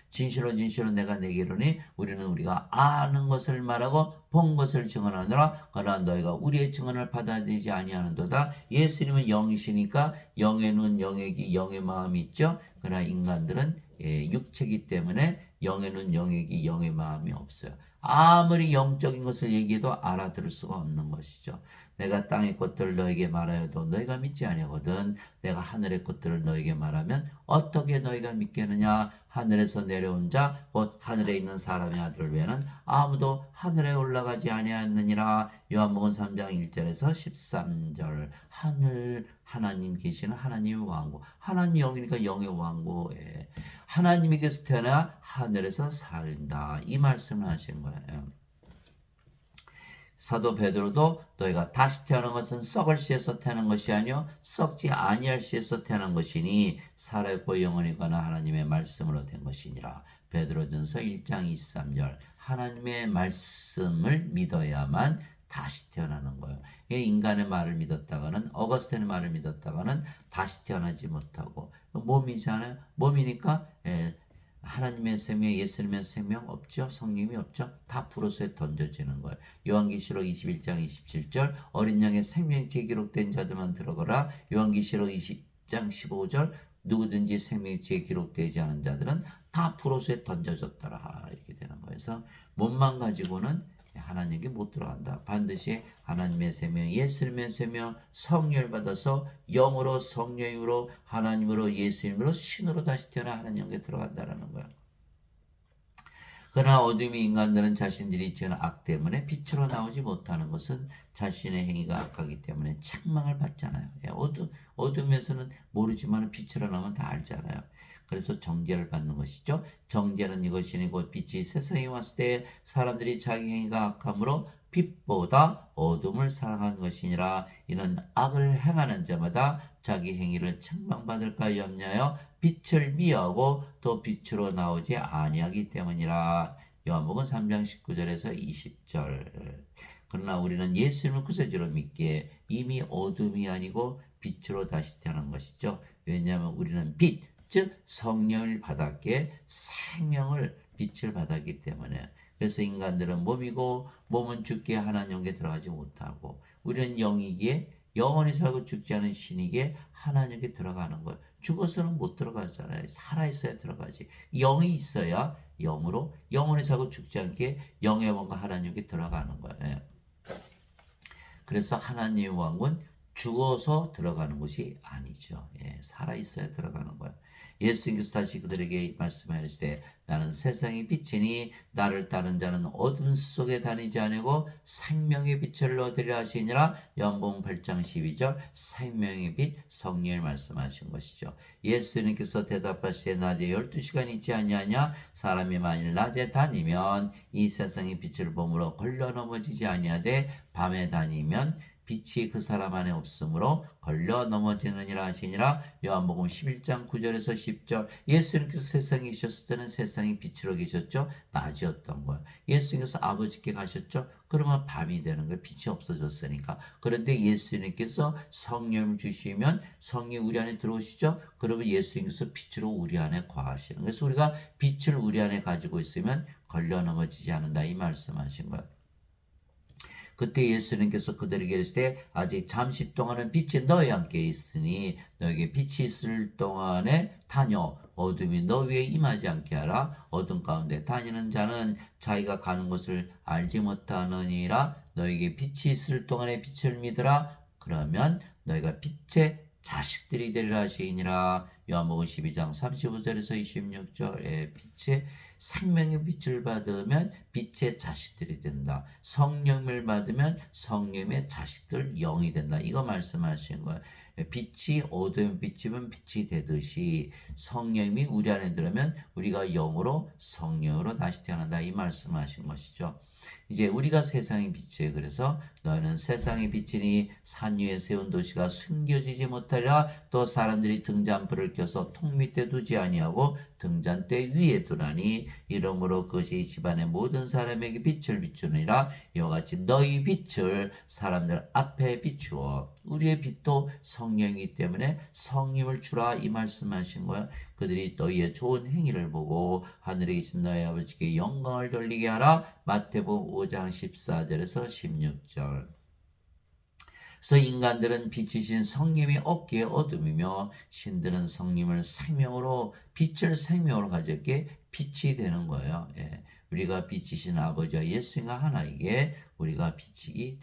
진실로 내가 내게 이르니 우리가 아는 것을 말하고 본 것을 증언하느라 그러나 너희가 우리의 증언을 받아들이지 아니하는도다. 예수님은 영이시니까 영의 눈, 영의 귀, 영의 마음이 있죠. 그러나 인간들은 육체이기 때문에 영의 눈, 영의 귀, 영의 마음이 없어요. 아무리 영적인 것을 얘기해도 알아들을 수가 없는 것이죠. 내가 땅의 것들을 너에게 말하여도 너희가 믿지 아니하거든 내가 하늘의 것들을 너에게 말하면 어떻게 너희가 믿겠느냐. 하늘에서 내려온 자 곧 하늘에 있는 사람의 아들 외에는 아무도 하늘에 올라가지 아니하였느니라. 요한복음 3장 1절에서 13절. 하나님 계시는 하나님의 왕국. 하나님 영이니까 영의 왕국에 하나님에게서 태어나 하늘에서 살다. 이 말씀을 하신 거예요. 사도 베드로도 너희가 다시 태어난 것은 썩을 씨에서 태어난 것이 아니요 썩지 아니할 씨에서 태어난 것이니 살아있고 영원히 관한 하나님의 말씀으로 된 것이니라. 베드로전서 1장 23절. 하나님의 말씀을 믿어야만 다시 태어나는 거예요. 인간의 말을 믿었다가는 어거스틴의 말을 믿었다가는 다시 태어나지 못하고 몸이잖아요. 몸이니까 하나님의 생명, 예수님의 생명 없죠? 성령이 없죠? 다 불옷에 던져지는 거예요. 요한계시록 21장 27절 어린 양의 생명책에 기록된 자들만 들어가라. 요한계시록 20장 15절 누구든지 생명책에 기록되지 않은 자들은 다 불옷에 던져졌더라. 이렇게 되는 거예요. 그래서 몸만 가지고는 하나님께 못 들어간다. 반드시 하나님의 생명, 예수님의 생명, 성령을 받아서 영으로 성령으로 하나님으로 예수님으로 신으로 다시 태어나 하나님께 들어간다라는 거야. 그러나 어둠의 인간들은 자신들이 지은 악 때문에 빛으로 나오지 못하는 것은 자신의 행위가 악하기 때문에 책망을 받잖아요. 어둠에서는 모르지만 빛으로 나오면 다 알잖아요. 그래서 정죄를 받는 것이죠. 정죄는 이것이니 곧 빛이 세상에 왔을 때 사람들이 자기 행위가 악함으로 빛보다 어둠을 사랑한 것이니라. 이는 악을 행하는 자마다 자기 행위를 책망받을까 염려하여 빛을 미워하고 또 빛으로 나오지 아니하기 때문이라. 요한복음 3장 19절에서 20절. 그러나 우리는 예수님을 구세주로 믿기에 이미 어둠이 아니고 빛으로 다시 태어난 것이죠. 왜냐하면 우리는 빛, 즉 성령을 받았기에 생명을 빛을 받았기 때문에. 그래서 인간들은 몸이고 몸은 죽기에 하나님께 들어가지 못하고 우리는 영이기에 영원히 살고 죽지 않은 신이기에 하나님께 들어가는 거예요. 죽어서는 못 들어가잖아요. 살아있어야 들어가지. 영이 있어야 영으로 영원히 살고 죽지 않게 영의 왕과 하나님께 들어가는 거예요. 그래서 하나님의 왕은 죽어서 들어가는 것이 아니죠. 살아있어야 들어가는 거예요. 예수님께서 다시 그들에게 말씀하시되 나는 세상의 빛이니 나를 따른 자는 어둠 속에 다니지 아니고 생명의 빛을 얻으리라 하시니라. 요한복음 8장 12절. 생명의 빛 성령을 말씀하신 것이죠. 예수님께서 대답하시되 낮에 12시간 있지 아니하냐. 사람이 만일 낮에 다니면 이 세상의 빛을 보므로 걸려 넘어지지 아니하되 밤에 다니면 빛이 그 사람 안에 없으므로 걸려 넘어지느니라 하시니라. 요한복음 11장 9절에서 10절. 예수님께서 세상에 계셨을 때는 세상이 빛으로 계셨죠. 낮이었던 거예요. 예수님께서 아버지께 가셨죠. 그러면 밤이 되는 거예요. 빛이 없어졌으니까. 그런데 예수님께서 성령을 주시면 성령이 우리 안에 들어오시죠. 그러면 예수님께서 빛으로 우리 안에 거하시는 거예요. 그래서 우리가 빛을 우리 안에 가지고 있으면 걸려 넘어지지 않는다, 이 말씀하신 거예요. 그때 예수님께서 그들에게 이르시되 아직 잠시 동안은 빛이 너희 함께 있으니 너에게 빛이 있을 동안에 다녀 어둠이 너 위에 임하지 않게 하라. 어둠 가운데 다니는 자는 자기가 가는 곳을 알지 못하느니라. 너에게 빛이 있을 동안에 빛을 믿으라. 그러면 너희가 빛의 자식들이 되리라 하시니라. 요한복음 12장 35절에서 26절에 빛의 생명의 빛을 받으면 빛의 자식들이 된다. 성령을 받으면 성령의 자식들 영이 된다. 이거 말씀하신 거예요. 빛이 어두운 빛이면 빛이 되듯이 성령이 우리 안에 들어오면 우리가 영으로 성령으로 다시 태어난다, 이 말씀하신 것이죠. 이제 우리가 세상의 빛이에요. 그래서 너는 세상의 빛이니 산 위에 세운 도시가 숨겨지지 못하리라. 또 사람들이 등잔불을 켜서 통 밑에 두지 아니하고 등잔대 위에 두나니 이러므로 그것이 집안의 모든 사람에게 빛을 비추느니라. 이와 같이 너희 빛을 사람들 앞에 비추어. 우리의 빛도 성령이기 때문에 성령을 주라, 이 말씀하신 거야. 그들이 너희의 좋은 행위를 보고 하늘에 계신 너희 아버지께 영광을 돌리게 하라. 마태복음 5장 14절에서 16절. 그래서 인간들은 빛이신 성령이 없기에 어둠이며 신들은 성령을 생명으로 빛을 생명으로 가졌기에 빛이 되는 거예요. 예. 우리가 빛이신 아버지와 예수님과 하나이기에 우리가 빛이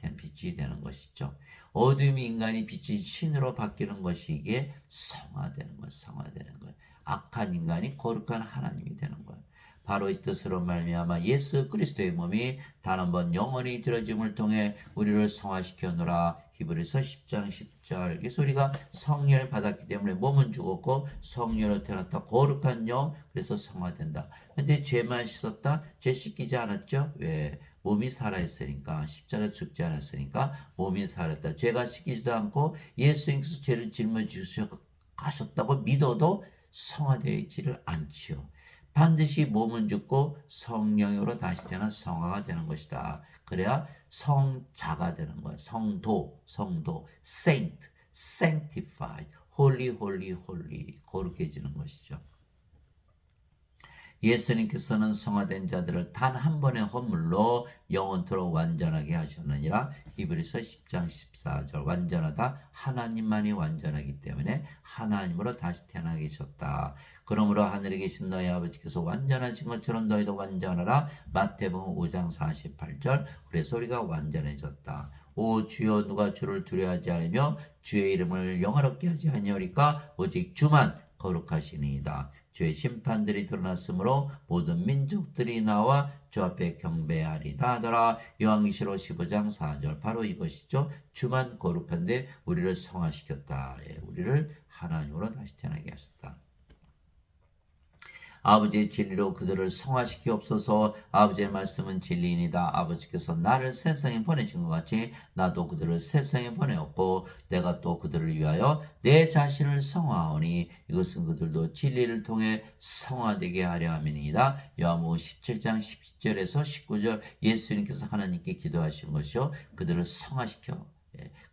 되는 것이죠. 어둠이 인간이 빛이 신으로 바뀌는 것이기에 성화되는 거예요. 성화되는 거예요. 악한 인간이 거룩한 하나님이 되는 거예요. 바로 이 뜻으로 말미암아 예수 그리스도의 몸이 단 한 번 영원히 들어짐을 통해 우리를 성화시켜노라. 히브리서 10장 10절. 그래서 우리가 성령을 받았기 때문에 몸은 죽었고 성령으로 태어났다. 거룩한 영, 그래서 성화된다. 근데 죄만 씻었다? 죄 씻기지 않았죠? 왜? 몸이 살아있으니까, 십자가 죽지 않았으니까 몸이 살았다. 죄가 씻기지도 않고 예수님께서 죄를 짊어지셔 가셨다고 믿어도 성화되어 있지를 않지요. 반드시 몸은 죽고 성령으로 다시 태어나 성화가 되는 것이다. 그래야 성자가 되는 거야. 성도, saint, sanctified, holy, 거룩해지는 것이죠. 예수님께서는 성화된 자들을 단 한 번의 헌물로 영원토록 완전하게 하셨느니라. 히브리서 10장 14절. 완전하다. 하나님만이 완전하기 때문에 하나님으로 다시 태어나 계셨다. 그러므로 하늘에 계신 너희 아버지께서 완전하신 것처럼 너희도 완전하라. 마태복음 5장 48절. 그래서 우리가 완전해졌다. 오 주여, 누가 주를 두려워하지 않으며 주의 이름을 영화롭게 하지 아니하리까? 오직 주만 거룩하시니이다. 주의 심판들이 드러났으므로 모든 민족들이 나와 주 앞에 경배하리다 하더라. 요한계시록 15장 4절. 바로 이것이죠. 주만 거룩한데 우리를 성화시켰다. 예, 우리를 하나님으로 다시 태어나게 하셨다. 아버지의 진리로 그들을 성화시키옵소서. 아버지의 말씀은 진리이니다. 아버지께서 나를 세상에 보내신 것 같이 나도 그들을 세상에 보내었고 내가 또 그들을 위하여 내 자신을 성화하오니 이것은 그들도 진리를 통해 성화되게 하려 함이니이다. 요한복음 17장 10절에서 19절. 예수님께서 하나님께 기도하신 것이요, 그들을 성화시켜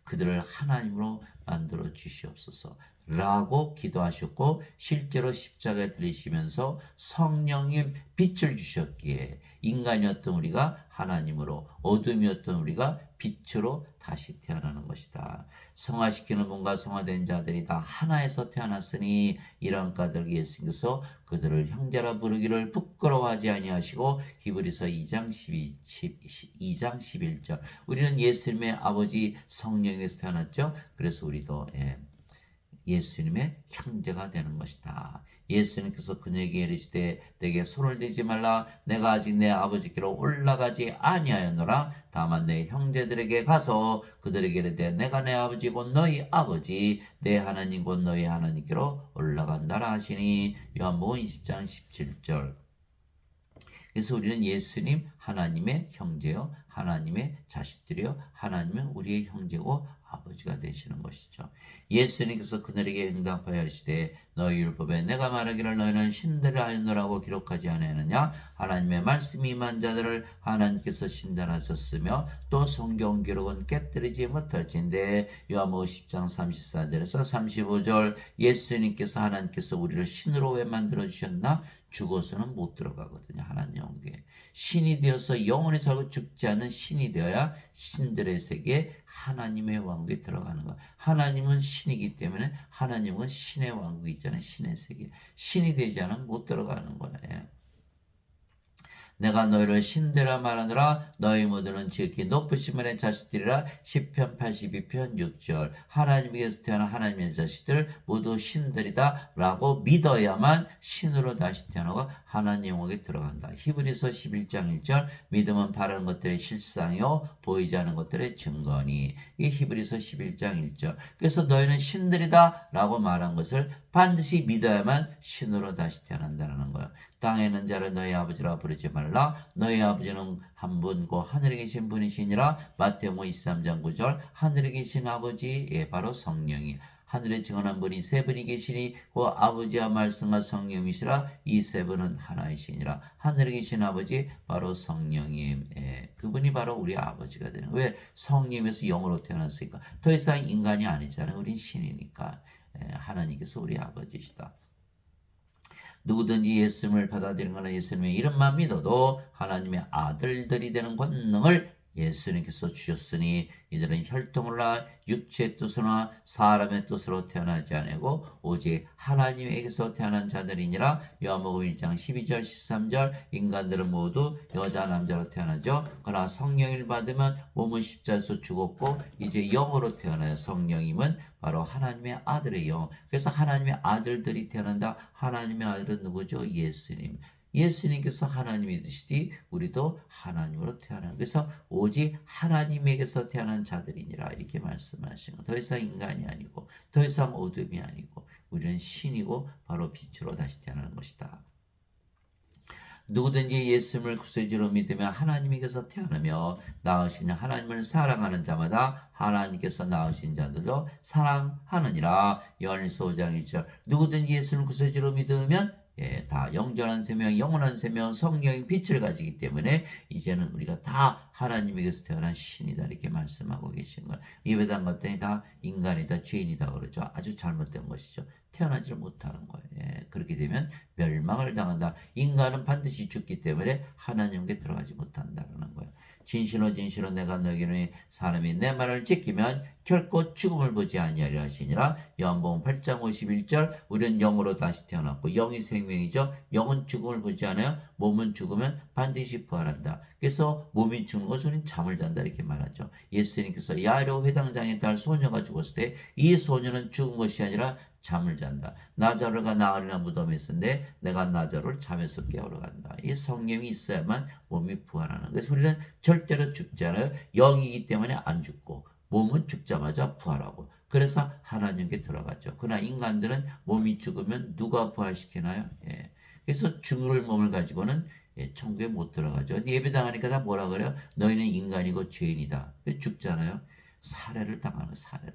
그들을 하나님으로 만들어 주시옵소서 라고 기도하셨고, 실제로 십자가에 들리시면서 성령의 빛을 주셨기에 인간이었던 우리가 하나님으로, 어둠이었던 우리가 빛으로 다시 태어나는 것이다. 성화시키는 몸과 성화된 자들이 다 하나에서 태어났으니 이런 까닭 예수님께서 그들을 형제라 부르기를 부끄러워하지 아니하시고 히브리서 2장 11절. 우리는 예수님의 아버지 성령에서 태어났죠. 그래서 우리도 예수님의 형제가 되는 것이다. 예수님께서 그에게 이르시되 내게 손을 대지 말라. 내가 아직 내 아버지께로 올라가지 아니하였노라. 다만 내 형제들에게 가서 그들에게 이르되 내가 내 아버지 곧 너희 아버지 내 하나님 곧 너희 하나님께로 올라간다라 하시니. 요한복음 20장 17절. 그래서 우리는 예수님 하나님의 형제요, 하나님의 자식들이요, 하나님은 우리의 형제고 아버지가 되시는 것이죠. 예수님께서 그들에게 응답하여 이르시되 너희 율법에 내가 말하기를 너희는 신들을 알노라고 기록하지 아니하느냐. 하나님의 말씀이 임한 자들을 하나님께서 신달하셨으며 또 성경 기록은 깨뜨리지 못할진대. 요한복음 10장 34절에서 35절. 예수님께서 하나님께서 우리를 신으로 왜 만들어 주셨나? 죽어서는 못 들어가거든요. 하나님 영계 신이 되어서 영원히 살고 죽지 않는 신이 되어야 신들의 세계 하나님의 왕국에 들어가는 거. 하나님은 신이기 때문에 하나님은 신의 왕국이 있잖아요. 신의 세계. 신이 되지 않으면 못 들어가는 거예요. 내가 너희를 신되라 말하노라. 너희 모두는 지극히 높으신 분의 자식들이라. 시편 82편 6절. 하나님께서 태어난 하나님의 자식들 모두 신들이다 라고 믿어야만 신으로 다시 태어나고 하나님 영역에 들어간다. 히브리서 11장 1절. 믿음은 바라는 것들의 실상이요 보이지 않는 것들의 증거니. 이 히브리서 11장 1절. 그래서 너희는 신들이다 라고 말한 것을 반드시 믿어야만 신으로 다시 태어난다는 거예요. 땅에 있는 자를 너희 아버지라 부르지 말라. 너희 아버지는 한 분고 하늘에 계신 분이시니라. 마태복음 23장 9절. 하늘에 계신 아버지, 예, 바로 성령이. 하늘에 증언한 분이 세 분이 계시니 그 아버지와 말씀과 성령이시라. 이 세 분은 하나이시니라. 하늘에 계신 아버지 바로 성령님, 예, 그분이 바로 우리 아버지가 되는. 왜? 성령에서 영으로 태어났으니까. 더 이상 인간이 아니잖아요. 우린 신이니까. 예, 하나님께서 우리 아버지시다. 누구든지 예수님을 받아들이는 거나 예수님의 이름만 믿어도 하나님의 아들들이 되는 권능을 예수님께서 주셨으니 이들은 혈통으로나 육체의 뜻으로나 사람의 뜻으로 태어나지 아니고 오직 하나님에게서 태어난 자들이니라. 요한복음 1장 12절 13절. 인간들은 모두 여자 남자로 태어나죠. 그러나 성령을 받으면 몸은 십자가에서 죽었고 이제 영으로 태어나요. 성령임은 바로 하나님의 아들의 영. 그래서 하나님의 아들들이 태어난다. 하나님의 아들은 누구죠? 예수님. 예수님께서 하나님이 되시니 우리도 하나님으로 태어난. 그래서 오직 하나님에게서 태어난 자들이니라 이렇게 말씀하시는 거. 더 이상 인간이 아니고 더 이상 어둠이 아니고 우리는 신이고 바로 빛으로 다시 태어나는 것이다. 누구든지 예수님을 구세주로 믿으며 하나님에게서 태어나며 낳으신 하나님을 사랑하는 자마다 하나님께서 낳으신 자들도 사랑하느니라. 요한일서 5장 1절. 누구든지 예수님을 구세주로 믿으면, 예, 다 영존한 생명, 영원한 생명, 성령의 빛을 가지기 때문에 이제는 우리가 다 하나님에게서 태어난 신이다 이렇게 말씀하고 계신 거예요. 예배당 갔더니 다 인간이다, 죄인이다 그러죠. 아주 잘못된 것이죠. 태어나지 못하는 거예요. 예, 그렇게 되면 멸망을 당한다. 인간은 반드시 죽기 때문에 하나님께 들어가지 못한다는 거예요. 진실로 진실로 내가 너희에게 사람이 내 말을 지키면 결코 죽음을 보지 아니하리라 하시니라. 요한복음 8장 51절. 우리는 영으로 다시 태어났고 영이 생명이죠. 영은 죽음을 보지 않아요. 몸은 죽으면 반드시 부활한다. 그래서 몸이 죽는 것은 우리는 잠을 잔다 이렇게 말하죠. 예수님께서 야이로 회당장에 딸 소녀가 죽었을 때 이 소녀는 죽은 것이 아니라 잠을 잔다. 나자로가 나으리나 무덤에 있었는데 내가 나자로를 잠에서 깨우러 간다. 이 성령이 있어야만 몸이 부활하는. 그래서 우리는 절대로 죽지 않아요. 영이기 때문에 안 죽고 몸은 죽자마자 부활하고 그래서 하나님께 들어가죠. 그러나 인간들은 몸이 죽으면 누가 부활시키나요? 예. 그래서 죽을 몸을 가지고는, 예, 천국에 못 들어가죠. 예배당하니까 다 뭐라 그래요? 너희는 인간이고 죄인이다. 죽잖아요. 살해를 당하는 사례를.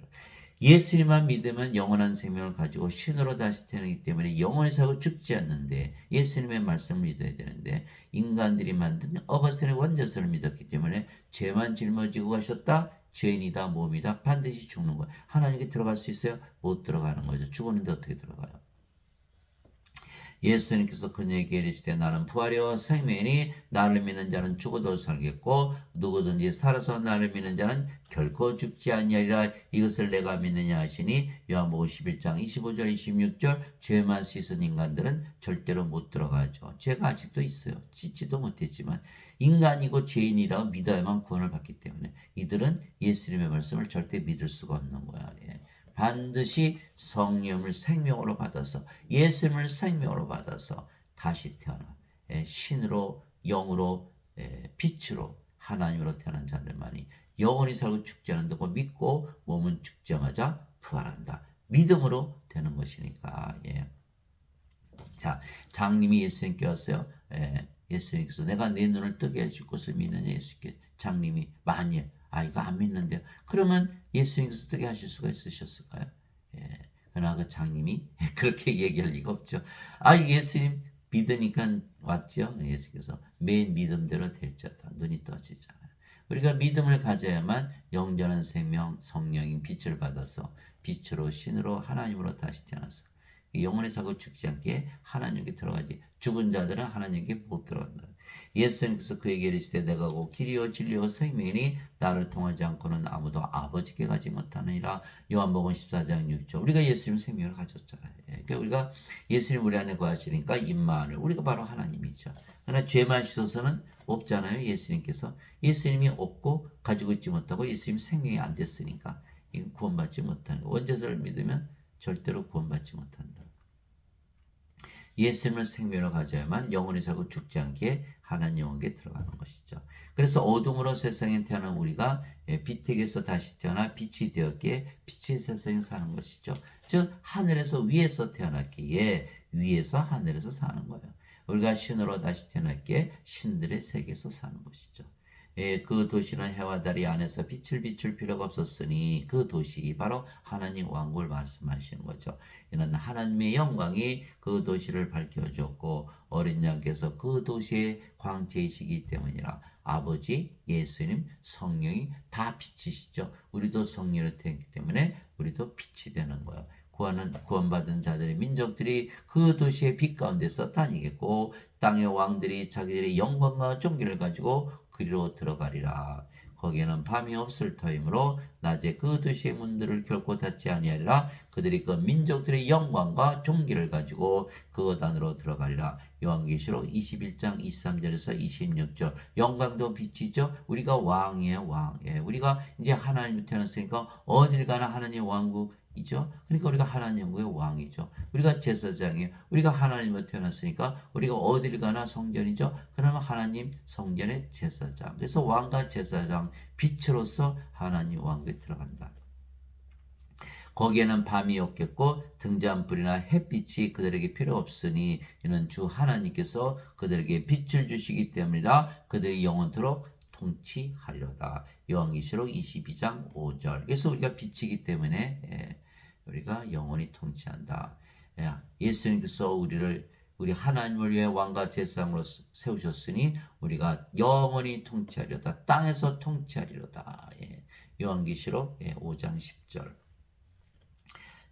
예수님만 믿으면 영원한 생명을 가지고 신으로 다시 태어나기 때문에 영원히 살고 죽지 않는데 예수님의 말씀을 믿어야 되는데 인간들이 만든 어거스틴의 원죄서를 믿었기 때문에 죄만 짊어지고 가셨다. 죄인이다, 몸이다, 반드시 죽는 거예요. 하나님께 들어갈 수 있어요? 못 들어가는 거죠. 죽었는데 어떻게 들어가요? 예수님께서 그녀에게 이르시되 나는 부활이요 생명이니 나를 믿는 자는 죽어도 살겠고 누구든지 살아서 나를 믿는 자는 결코 죽지 아니하리라. 이것을 내가 믿느냐 하시니. 요한복음 11장 25절 26절. 죄만 씻은 인간들은 절대로 못 들어가죠. 죄가 아직도 있어요. 씻지도 못했지만 인간이고 죄인이라고 믿어야만 구원을 받기 때문에 이들은 예수님의 말씀을 절대 믿을 수가 없는 거야. 예. 반드시 성령을 생명으로 받아서 예수님을 생명으로 받아서 다시 태어나 신으로 영으로 빛으로 하나님으로 태어난 자들만이 영원히 살고 죽지 않는다고 믿고 몸은 죽자마자 부활한다. 믿음으로 되는 것이니까. 예. 자, 장님이 예수님께 왔어요. 예수님께서 내가 내 눈을 뜨게 해줄 것을 믿느냐 예수께 장님이 많이 이거 안 믿는데요. 그러면 예수님께서 뜨게 하실 수가 있으셨을까요? 예. 그러나 그 장님이 그렇게 얘기할 리가 없죠. 예수님 믿으니까 왔죠. 예수께서 맨 믿음대로 될지어다. 눈이 떠지잖아요. 우리가 믿음을 가져야만 영전한 생명 성령인 빛을 받아서 빛으로 신으로 하나님으로 다시 태어나서 영원히 살고 죽지 않게 하나님께 들어가지. 죽은 자들은 하나님께 못 들어간다. 예수님께서 그에게 이르시되 내가 곧 길이요 진리요 생명이니 나를 통하지 않고는 아무도 아버지께 가지 못하느니라. 요한복음 14장 6절. 우리가 예수님 생명을 가졌잖아요. 그러니까 우리가 예수님 우리 안에 거하시니까 임마누엘 우리가 바로 하나님이죠. 그러나 죄만 씻어서는 없잖아요. 예수님께서 예수님이 없고 가지고 있지 못하고 예수님 생명이 안 됐으니까 이건 구원받지 못하는 거. 원죄자를 믿으면 절대로 구원받지 못한다. 예수님을 생명으로 가져야만 영원히 살고 죽지 않게 하나님 영혼에 들어가는 것이죠. 그래서 어둠으로 세상에 태어난 우리가 빛에게서 다시 태어나 빛이 되었기에 빛의 세상에 사는 것이죠. 즉 하늘에서 위에서 태어났기에 위에서 하늘에서 사는 거예요. 우리가 신으로 다시 태어났기에 신들의 세계에서 사는 것이죠. 그 도시는 해와 달 안에서 빛을 비출 필요가 없었으니 그 도시 바로 하나님 왕국을 말씀하시는 거죠. 이는 하나님의 영광이 그 도시를 밝혀주었고 어린 양께서 그 도시의 광채이시기 때문이라. 아버지, 예수님, 성령이 다 빛이시죠. 우리도 성령을 태웠기 때문에 우리도 빛이 되는 거예요. 구원받은 자들의 민족들이 그 도시의 빛 가운데서 다니겠고 땅의 왕들이 자기들의 영광과 존귀를 가지고 그리로 들어가리라. 거기에는 밤이 없을 터이므로 낮에 그 도시의 문들을 결코 닫지 아니하리라. 그들이 그 민족들의 영광과 존귀를 가지고 그것 안으로 들어가리라. 요한계시록 21장 23절에서 26절. 영광도 빛이죠. 우리가 왕이에요, 왕. 우리가 이제 하나님이 태어났으니까 어딜 가나 하나님 왕국 이죠. 그러니까 우리가 하나님의 왕이죠. 우리가 제사장이에요. 우리가 하나님으로 태어났으니까 우리가 어디를 가나 성전이죠. 그러면 하나님 성전의 제사장. 그래서 왕과 제사장 빛으로서 하나님 왕국에 들어간다. 거기에는 밤이 없겠고 등잔불이나 햇빛이 그들에게 필요 없으니 이는 주 하나님께서 그들에게 빛을 주시기 때문이라. 그들이 영원토록 통치하리로다. 요한계시록 22장 5절. 그래서 우리가 빛이기 때문에 우리가 영원히 통치한다. 예수님께서 우리 하나님을 위해 왕과 제사장으로 세우셨으니 우리가 영원히 통치하리로다. 땅에서 통치하리로다. 요한계시록 5장 10절.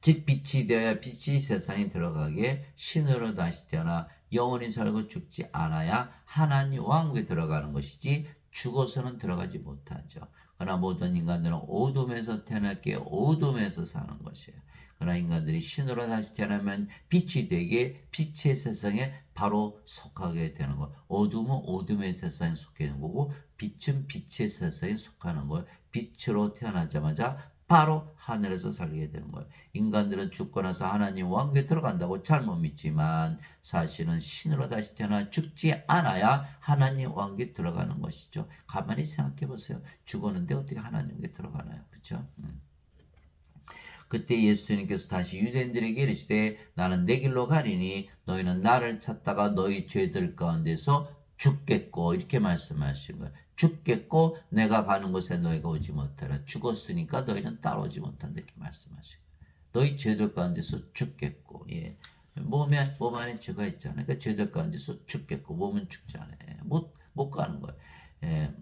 즉 빛이 되어야 빛이 세상에 들어가게 신으로 다시 태어나 영원히 살고 죽지 않아야 하나님 왕국에 들어가는 것이지 죽어서는 들어가지 못하죠. 그러나 모든 인간들은 어둠에서 태어났기에 어둠에서 사는 것이에요. 그러나 인간들이 신으로 다시 태어나면 빛이 되게 빛의 세상에 바로 속하게 되는 거예요. 어둠은 어둠의 세상에 속해 있는 거고 빛은 빛의 세상에 속하는 거예요. 빛으로 태어나자마자 바로 하늘에서 살게 되는 거예요. 인간들은 죽고 나서 하나님 왕국에 들어간다고 잘못 믿지만 사실은 신으로 다시 태어나 죽지 않아야 하나님 왕국에 들어가는 것이죠. 가만히 생각해 보세요. 죽었는데 어떻게 하나님께 들어가나요? 그렇죠? 그때 예수님께서 다시 유대인들에게 이르시되 나는 내 길로 가리니 너희는 나를 찾다가 너희 죄들 가운데서 죽겠고 이렇게 말씀하신 거예요. 죽겠고 내가 가는 곳에 너희가 오지 못하라. 죽었으니까 너희는 따라오지 못한다 이렇게 말씀하신 거예요. 너희 죄들 가운데서 죽겠고 몸 안에 죄가 있잖아요. 그러니까 죄들 가운데서 죽겠고 몸은 죽지 않아요. 못 가는 거예요.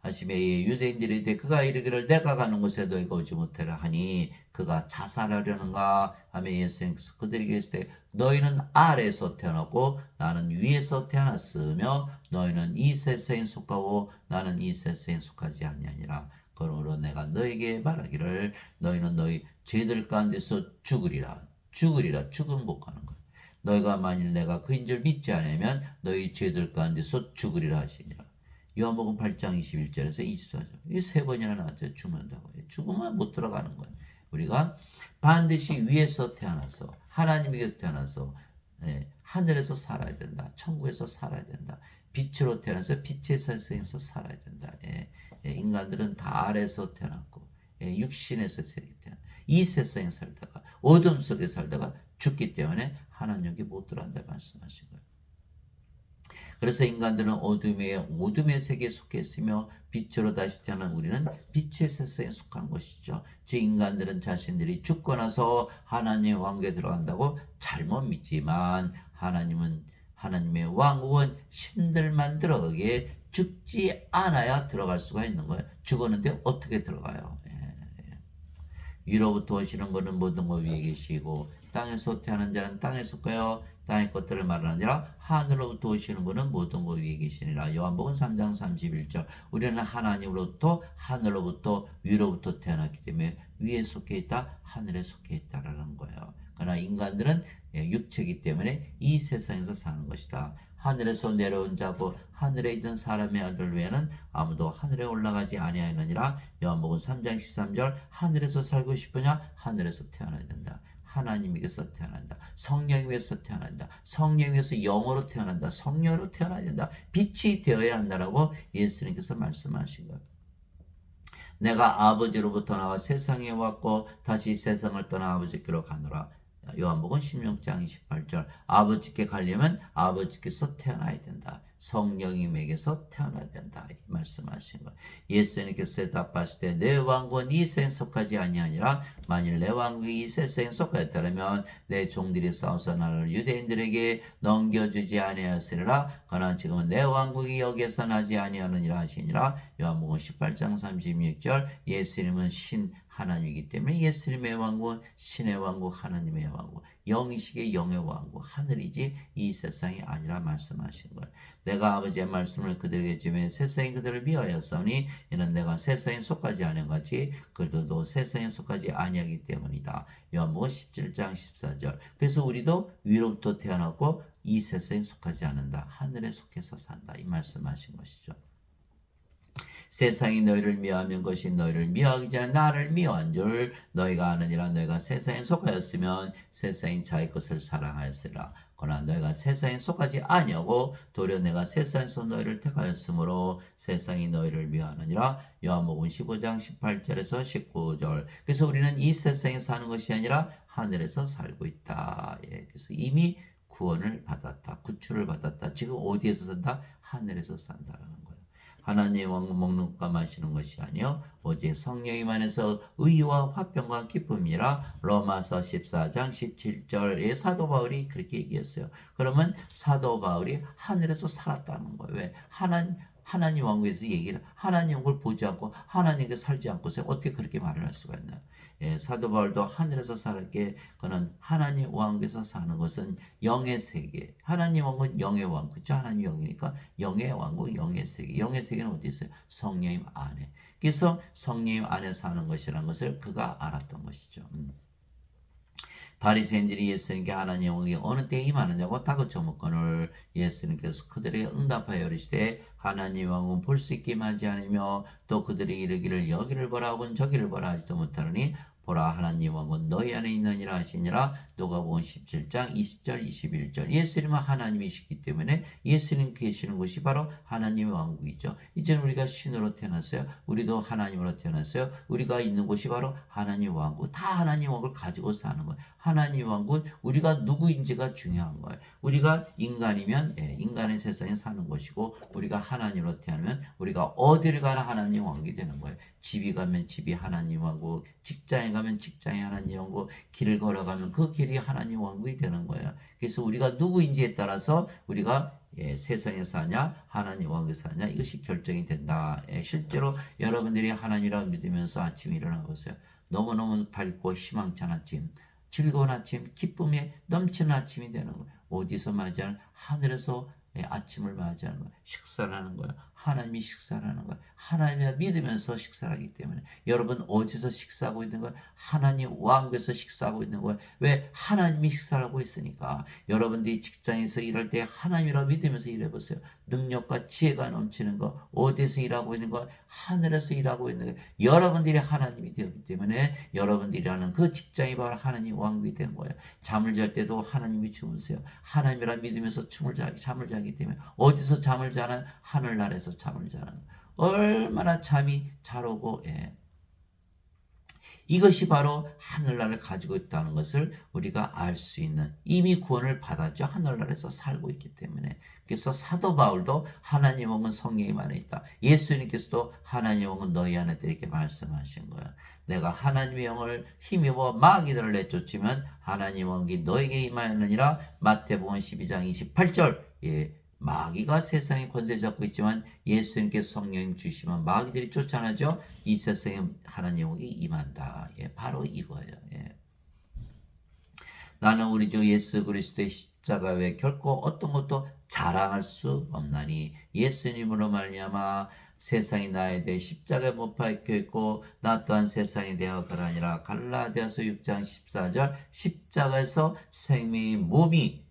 아시메 유대인들이 그가 이르기를 내가 가는 곳에 너희가 오지 못하라 하니 그가 자살하려는가 하며 예수님께서 그들에게 이르시되 너희는 아래에서 태어났고 나는 위에서 태어났으며 너희는 이 세상에 속하고 나는 이 세상에 속하지 아니하니라. 그러므로 내가 너희에게 말하기를 너희는 너희 죄들 가운데서 죽으리라. 죽으면 못 가는 거야. 너희가 만일 내가 그인 줄 믿지 않으면 너희 죄들 가운데서 죽으리라 하시니라. 요한복음 8장 21절에서 24절. 이 세 번이나 나왔죠. 죽는다고. 죽으면 못 들어가는 거예요. 우리가 반드시 위에서 태어나서 하나님에게서 태어나서 하늘에서 살아야 된다. 천국에서 살아야 된다. 빛으로 태어나서 빛의 세상에서 살아야 된다. 인간들은 다 아래에서 태어났고 육신에서 태어났고 이 세상에 살다가 어둠 속에 살다가 죽기 때문에 하나님께 못 들어간다 말씀하신 거예요. 그래서 인간들은 어둠의 세계에 속해 있으며 빛으로 다시 태어난 우리는 빛의 세상에 속한 것이죠. 즉 인간들은 자신들이 죽고 나서 하나님의 왕국에 들어간다고 잘못 믿지만 하나님의 왕국은 신들만 들어가기에 죽지 않아야 들어갈 수가 있는 거예요. 죽었는데 어떻게 들어가요? 위로부터 오시는 분은 모든 것 위에 계시고 땅에서 태어난 자는 땅에 속하여 땅의 것들을 말하는 자라 하늘로부터 오시는 분은 모든 것 위에 계시니라. 요한복음 3장 31절. 우리는 하나님으로부터 하늘로부터 위로부터 태어났기 때문에 위에 속해 있다 하늘에 속해 있다라는 거예요. 그러나 인간들은 육체이기 때문에 이 세상에서 사는 것이다. 하늘에서 내려온 자고 하늘에 있는 사람의 아들 외에는 아무도 하늘에 올라가지 아니하느니라. 요한복음 3장 13절. 하늘에서 살고 싶으냐? 하늘에서 태어나야 된다. 하나님에게서 태어난다. 성령에게서 태어난다. 성령에게서 영으로 태어난다. 성령으로 태어나야 된다. 빛이 되어야 한다라고 예수님께서 말씀하신 거예요. 내가 아버지로부터 나와 세상에 왔고 다시 세상을 떠나 아버지께로 가노라. 요한복음 16장 28절. 아버지께 가려면 아버지께서 태어나야 된다. 성령님에게서 태어나야 된다. 이 말씀하신 거. 예수님께서 대답하실 때 내 왕국은 이 세상에 속하지 아니하니라. 만일 내 왕국이 이 세상에 속하였다면 내 종들이 싸워서 나를 유대인들에게 넘겨주지 아니하였으리라. 그러나 지금은 내 왕국이 여기에서 나지 아니하느니라 하시니라. 요한복음 18장 36절. 예수님은 신 하나님이기 때문에 예수님의 왕국은 신의 왕국, 하나님의 왕국, 영이시게 영의 왕국, 하늘이지 이 세상이 아니라 말씀하신 거예요. 내가 아버지의 말씀을 그들에게 주면 세상이 그들을 미워하였으니 이는 내가 세상에 속하지 않은 같이 그들도 세상에 속하지 아니하기 때문이다. 요한복음 17장 14절. 그래서 우리도 위로부터 태어났고 이 세상에 속하지 않는다. 하늘에 속해서 산다. 이 말씀하신 것이죠. 세상이 너희를 미워하면 것이 너희를 미워하기 전에 나를 미워한 줄 너희가 아느니라. 너희가 세상에 속하였으면 세상이 자기 것을 사랑하였으리라. 그러나 너희가 세상에 속하지 아니하고 도리어 내가 세상에서 너희를 택하였으므로 세상이 너희를 미워하느니라. 요한복음 15장 18절에서 19절. 그래서 우리는 이 세상에 사는 것이 아니라 하늘에서 살고 있다. 그래서 이미 구원을 받았다. 구출을 받았다. 지금 어디에서 산다? 하늘에서 산다라는 거예요. 하나님의 왕국 먹는 것과 마시는 것이 아니요 오직 성령님 안에서 의와 화평과 기쁨이라. 로마서 14장 17절에 사도 바울이 그렇게 얘기했어요. 그러면 사도 바울이 하늘에서 살았다는 거예요. 왜? 하나님 왕국에서 얘기를 하나님 왕국을 보지 않고 하나님께 살지 않고서 어떻게 그렇게 말을 할 수가 있나요? 사도 바울도 하늘에서 살았기에 그는 하나님 왕국에서 사는 것은 영의 세계. 하나님 왕국은 영의 왕국. 그렇죠? 하나님 영이니까 영의 왕국, 영의 세계. 영의 세계는 어디 있어요? 성령님 안에. 그래서 성령님 안에 사는 것이라는 것을 그가 알았던 것이죠. 바리새인들이 예수님께 하나님 왕국이 어느 때에 임하느냐고 다그쳐 묻거늘 예수님께서 그들에게 응답하여 이르시되 하나님 왕국은 볼 수 있게 임하지 않으며 또 그들이 이르기를 여기를 보라 혹은 저기를 보라 하지도 못하느니 보라 하나님 왕국은 너희 안에 있느니라 하시니라. 누가복음 17장 20절 21절. 예수님은 하나님이시기 때문에 예수님 계시는 곳이 바로 하나님의 왕국이죠. 이제는 우리가 신으로 태어났어요. 우리도 하나님으로 태어났어요. 우리가 있는 곳이 바로 하나님 왕국. 다 하나님 왕국을 가지고 사는 거예요. 하나님 왕국, 우리가 누구인지가 중요한 거예요. 우리가 인간이면 인간의 세상에 사는 것이고 우리가 하나님으로 태어나면 우리가 어디를 가나 하나님 왕국이 되는 거예요. 집이 가면 집이 하나님 왕국, 직장에 가면 직장이 하나님 왕국, 길을 걸어가면 그 길이 하나님 왕국이 되는 거예요. 그래서 우리가 누구인지에 따라서 우리가 세상에 사냐 하나님 왕국에 사냐 이것이 결정이 된다. 실제로 여러분들이 하나님이라고 믿으면서 아침에 일어나 보세요. 너무너무 밝고 희망찬 아침, 즐거운 아침, 기쁨에 넘치는 아침이 되는 거예요. 어디서 맞이하는? 하늘에서 아침을 맞이하는 거예요. 식사를 하는 거예요. 하나님이 식사를 하는 거예요. 하나님을 믿으면서 식사를 하기 때문에 여러분 어디서 식사하고 있는 거예요? 하나님 왕국에서 식사하고 있는 거예요. 왜? 하나님이 식사를 하고 있으니까. 여러분들이 직장에서 일할 때 하나님이라고 믿으면서 일해보세요. 능력과 지혜가 넘치는 거 어디서 일하고 있는 거? 하늘에서 일하고 있는 거예요. 여러분들이 하나님이 되었기 때문에 여러분들이 하는 그 직장이 바로 하나님 왕국이 된 거예요. 잠을 잘 때도 하나님이 주무세요. 하나님이라 믿으면서 잠을 자기 때문에 어디서 잠을 자는? 하늘나라에서 잠을 자는. 얼마나 잠이 잘 오고 이것이 바로 하늘나라를 가지고 있다는 것을 우리가 알 수 있는, 이미 구원을 받았죠. 하늘나라에서 살고 있기 때문에. 그래서 사도 바울도 하나님 영은 성령이 안에 있다. 예수님께서도 하나님 영은 너희 안에 있다 이렇게 말씀하신 거예요. 내가 하나님의 영을 힘입어 마귀들을 내쫓으면 하나님 영이 너에게 임하였느니라. 마태복음 12장 28절. 예. 마귀가 세상에 권세 잡고 있지만 예수님께서 성령 주시면 마귀들이 쫓아나죠. 이 세상에 하나님 영이 임한다. 예, 바로 이거예요. 예. 나는 우리 주 예수 그리스도의 십자가 외에 결코 어떤 것도 자랑할 수 없나니 예수님으로 말미암아 세상이 나에 대해 십자가에 못 박혀 있고 나 또한 세상에 대하여 그러니라. 갈라디아서 6장 14절. 십자가에서 생명의 몸이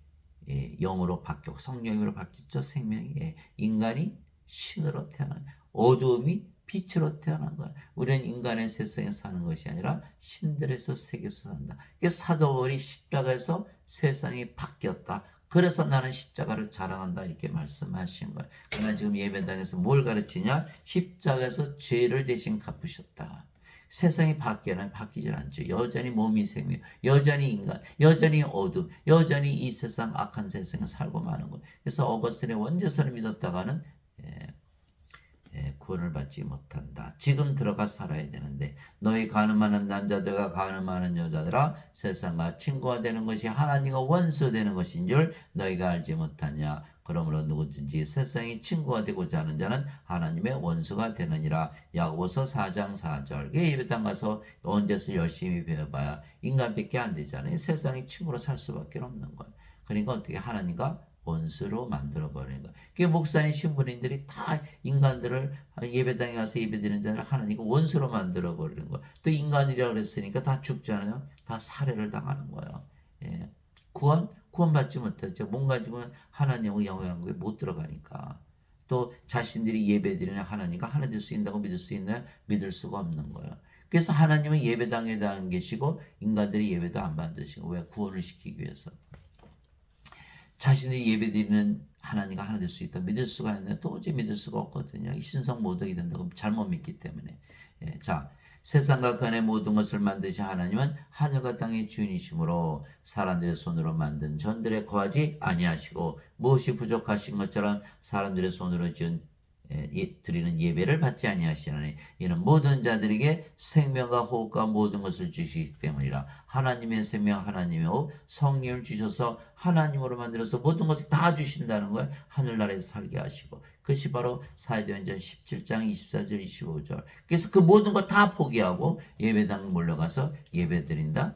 영으로 바뀌고 성령으로 바뀌었죠. 생명이. 인간이 신으로 태어난, 어두움이 빛으로 태어난 거야. 우리는 인간의 세상에 사는 것이 아니라 신들에서 세계에서 산다. 사도 바울이 십자가에서 세상이 바뀌었다. 그래서 나는 십자가를 자랑한다 이렇게 말씀하신 거예요. 그러나 지금 예배당에서 뭘 가르치냐? 십자가에서 죄를 대신 갚으셨다. 세상이 바뀌질 않죠. 여전히 몸이 생명, 여전히 인간, 여전히 어둠, 여전히 이 세상 악한 세상에 살고 마는 거예요. 그래서 어거스틴의 원죄서를 믿었다가는 구원을 받지 못한다. 지금 들어가 살아야 되는데 너희 가늠하는 남자들과 가늠하는 여자들아 세상과 친구가 되는 것이 하나님과 원수 되는 것인 줄 너희가 알지 못하냐. 그러므로 누구든지 세상이 친구가 되고자 하는 자는 하나님의 원수가 되느니라. 야고보서 4장 4절. 예배당 가서 언제서 열심히 배워봐야 인간밖에 안 되잖아요. 세상이 친구로 살 수밖에 없는 거예요. 그러니까 어떻게 하나님과 원수로 만들어버리는 거예요. 그게 목사님, 신부님들이 다 인간들을 예배당에 가서 예배드리는 자를 하나님과 원수로 만들어버리는 거예요. 또 인간이라고 그랬으니까 다 죽잖아요. 다 살해를 당하는 거예요. 예. 구원받지 못하죠. 몸 가지고는 하나님의 영향력에 못 들어가니까. 또 자신들이 예배드리는 하나님과 하나 될 수 있다고 믿을 수 있나요? 믿을 수가 없는 거예요. 그래서 하나님은 예배당에 안 계시고 인간들이 예배도 안 받으시고, 왜? 구원을 시키기 위해서. 자신이 예배드리는 하나님과 하나 될 수 있다 믿을 수가 있는데 도저히 믿을 수가 없거든요. 신성 모독이 된다고 잘못 믿기 때문에. 예, 자, 세상과 그 안의 모든 것을 만드신 하나님은 하늘과 땅의 주인이시므로 사람들의 손으로 만든 전들에 거하지 아니하시고 무엇이 부족하신 것처럼 사람들의 손으로 지은 드리는 예배를 받지 아니하시나니 이는 모든 자들에게 생명과 호흡과 모든 것을 주시기 때문이라. 하나님의 생명, 하나님의 호흡, 성령을 주셔서 하나님으로 만들어서 모든 것을 다 주신다는 거예요. 하늘나라에서 살게 하시고. 그것이 바로 사도행전 17장 24절 25절. 그래서 그 모든 것 다 포기하고 예배당 몰려가서 예배드린다.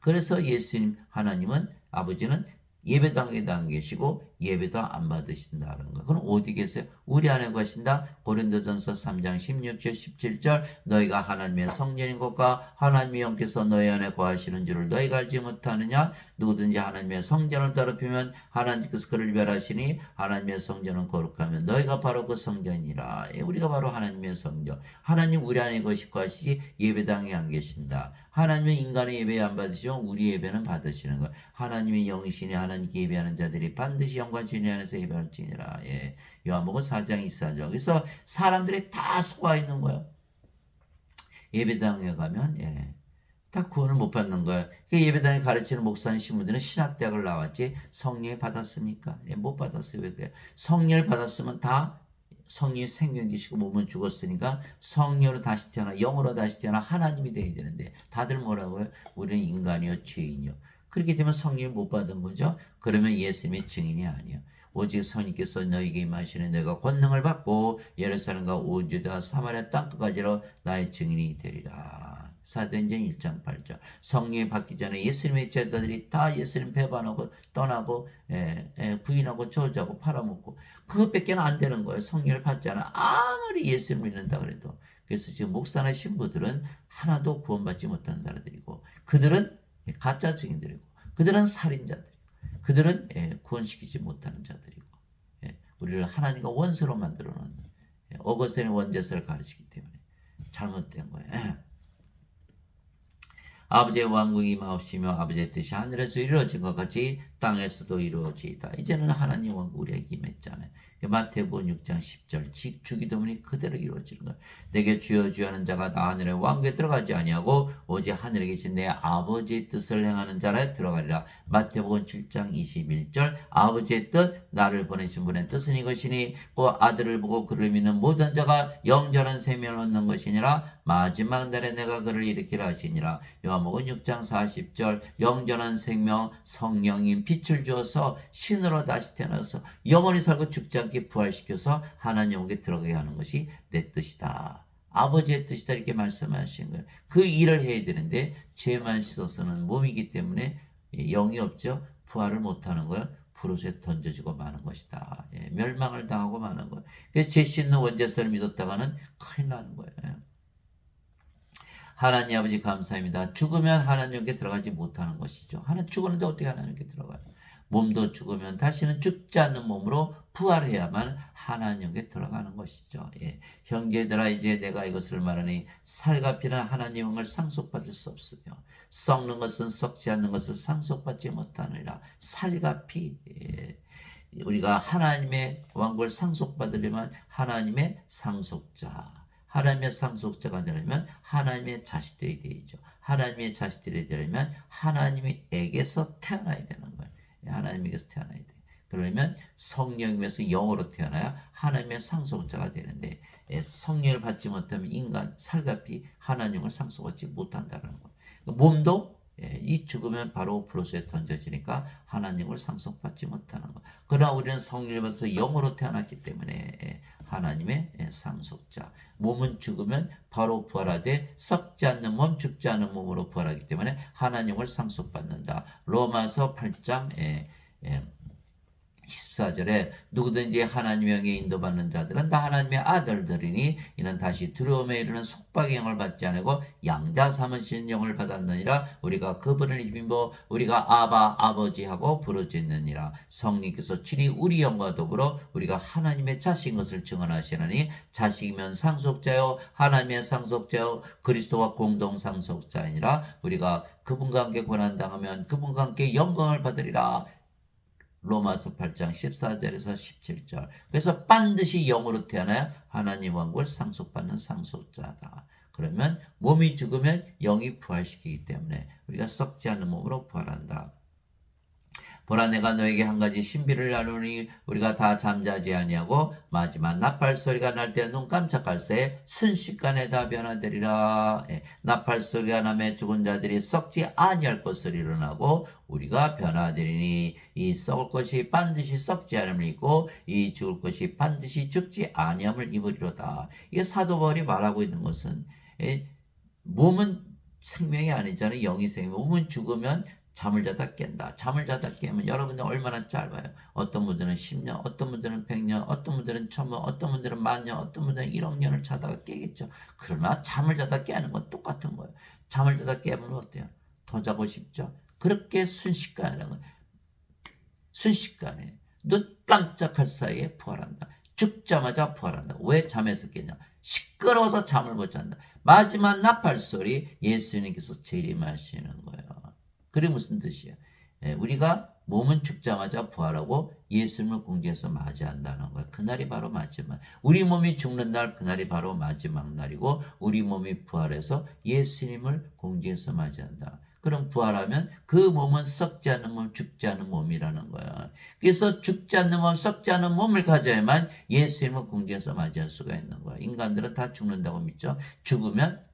그래서 예수님 하나님은, 아버지는 예배당에 안 계시고 예배도 안 받으신다는 거. 그럼 어디 계세요? 우리 안에 계신다. 고린도전서 3장 16절 17절. 너희가 하나님의 성전인 것과 하나님의 영께서 너희 안에 거하시는 줄을 너희가 알지 못하느냐? 누구든지 하나님의 성전을 더럽히면 하나님께서 그를 멸하시니 하나님의 성전은 거룩하면 너희가 바로 그 성전이라. 우리가 바로 하나님의 성전. 하나님 우리 안에 거시고 하시지 예배당에 안 계신다. 하나님은 인간의 예배 안 받으시면 우리 예배는 받으시는 거예요. 하나님의 영이시니 하나님께 예배하는 자들이 반드시 영과 진리 안에서 예배할지니라. 예. 요한복음 4장 24절. 그래서 사람들이 다 속아 있는 거예요. 예배당에 가면 다 구원을 못 받는 거예요. 예배당에 가르치는 목사님, 신부들은 신학대학을 나왔지 성령을 받았습니까? 못 받았어요. 왜 그래요? 성령을 받았으면 다 성령이 생명 주시고 몸은 죽었으니까 성령으로 다시 태어나, 영으로 다시 태어나 하나님이 되어야 되는데 다들 뭐라고요? 우리는 인간이요 죄인이요. 그렇게 되면 성령을 못 받은 거죠. 그러면 예수님의 증인이 아니에요. 오직 성령께서 너희에게 임하시는 내가 권능을 받고 예루살렘과 온 유다 사마리아 땅끝까지로 나의 증인이 되리라. 사도행전 1장 8절. 성령이 받기 전에 예수님의 제자들이 다 예수님 배반하고 떠나고 부인하고 저주하고 팔아먹고 그것밖에 안 되는 거예요. 성령을 받잖아. 아무리 예수를 믿는다 그래도. 그래서 지금 목사나 신부들은 하나도 구원받지 못한 사람들이고, 그들은 가짜 증인들이고, 그들은 살인자들이고, 그들은 구원시키지 못하는 자들이고, 우리를 하나님과 원수로 만들어 놓는 어거스틴의 원죄서를 가르치기 때문에 잘못된 거예요. 아버지의 왕국이 임하옵시며 아버지의 뜻이 하늘에서 이루어진 것 같이 땅에서도 이루어지이다. 이제는 하나님 원국 우리에게 임했잖아요. 마태복음 6장 10절 주기도문이 그대로 이루어지는 거예요. 내게 주여 주여 하는 자가 다 하늘의 왕국에 들어가지 아니하고 오직 하늘에 계신 내 아버지의 뜻을 행하는 자라 들어가리라. 마태복음 7장 21절 아버지의 뜻 나를 보내신 분의 뜻은 이것이니 그 아들을 보고 그를 믿는 모든 자가 영원한 생명을 얻는 것이니라. 마지막 날에 내가 그를 일으키라 하시니라. 요한복음 6장 40절 영원한 생명 성령인 빛을 주어서 신으로 다시 태어나서 영원히 살고 죽지 않게 부활시켜서 하나님에게 들어가게 하는 것이 내 뜻이다. 아버지의 뜻이다 이렇게 말씀하신 거예요. 그 일을 해야 되는데 죄만 씻어서는 몸이기 때문에 영이 없죠. 부활을 못하는 거예요. 불옷에 던져지고 마는 것이다. 멸망을 당하고 마는 거예요. 죄 씻는 원죄서를 믿었다가는 큰일 나는 거예요. 하나님 아버지 감사합니다. 죽으면 하나님께 들어가지 못하는 것이죠. 하나님 죽었는데 어떻게 하나님께 들어가요? 몸도 죽으면 다시는 죽지 않는 몸으로 부활해야만 하나님께 들어가는 것이죠. 형제들아 이제 내가 이것을 말하니 살과 피는 하나님을 상속받을 수 없으며 썩는 것은 썩지 않는 것을 상속받지 못하느니라. 살과 피. 우리가 하나님의 왕국을 상속받으려면 하나님의 상속자. 하나님의 상속자가 되려면 하나님의 자식들이 되죠. 하나님의 자식들이 되려면 하나님에게서 태어나야 되는 거예요. 하나님에게서 태어나야 돼. 그러면 성령에서 영으로 태어나야 하나님의 상속자가 되는데 성령을 받지 못하면 인간 살갑이 하나님을 상속받지 못한다는 거예요. 몸도 이 죽으면 바로 불옷에 던져지니까 하나님을 상속받지 못하는 것. 그러나 우리는 성령을 받아서 영으로 태어났기 때문에 하나님의 상속자. 몸은 죽으면 바로 부활하되 썩지 않는 몸, 죽지 않는 몸으로 부활하기 때문에 하나님을 상속받는다. 로마서 8장 14절에 누구든지 하나님의 영에 인도받는 자들은 다 하나님의 아들들이니 이는 다시 두려움에 이르는 속박의 영을 받지 않고 양자 삼으신 영을 받았느니라. 우리가 그분을 힘입어 우리가 아바 아버지하고 부르짖느니라. 성령께서 친히 우리 영과 더불어 우리가 하나님의 자식인 것을 증언하시느니 자식이면 상속자요 하나님의 상속자요 그리스도와 공동 상속자이니라. 우리가 그분과 함께 고난당하면 그분과 함께 영광을 받으리라. 로마서 8장 14절에서 17절. 그래서 반드시 영으로 태어나야 하나님 왕국을 상속받는 상속자다. 그러면 몸이 죽으면 영이 부활시키기 때문에 우리가 썩지 않는 몸으로 부활한다. 보라 내가 너에게 한 가지 신비를 나누니 우리가 다 잠자지 아니하고 마지막 나팔 소리가 날 때 눈 깜짝할 새에 순식간에 다 변화되리라. 나팔 소리가 나매 죽은 자들이 썩지 아니할 것을 일어나고 우리가 변화되리니 이 썩을 것이 반드시 썩지 않음을 입고 이 죽을 것이 반드시 죽지 아니함을 입으리로다. 이게 사도 바울이 말하고 있는 것은 몸은 생명이 아니잖아요. 영이 생명. 몸은 죽으면 잠을 자다 깬다. 잠을 자다 깨면 여러분들 얼마나 짧아요. 어떤 분들은 10년, 어떤 분들은 100년, 어떤 분들은 1000년, 어떤 분들은 10,000년, 어떤 분들은 1억 년을 자다가 깨겠죠. 그러나 잠을 자다 깨는 건 똑같은 거예요. 잠을 자다 깨면 어때요? 더 자고 싶죠? 그렇게 순식간에 눈 깜짝할 사이에 부활한다. 죽자마자 부활한다. 왜 잠에서 깨냐? 시끄러워서 잠을 못 잔다. 마지막 나팔 소리 예수님께서 재림하시는 거예요. 그게 무슨 뜻이에요? 우리가 몸은 죽자마자 부활하고 예수님을 공중에서 맞이한다는 거예요. 그날이 바로 마지막. 우리 몸이 죽는 날 그날이 바로 마지막 날이고 우리 몸이 부활해서 예수님을 공중에서 맞이한다. 그럼 부활하면 그 몸은 썩지 않는 몸, 죽지 않는 몸이라는 거야. 그래서 죽지 않는 몸, 썩지 않는 몸을 가져야만 예수님을 공중에서 맞이할 수가 있는 거야. 인간들은 다 죽는다고 믿죠. 죽으면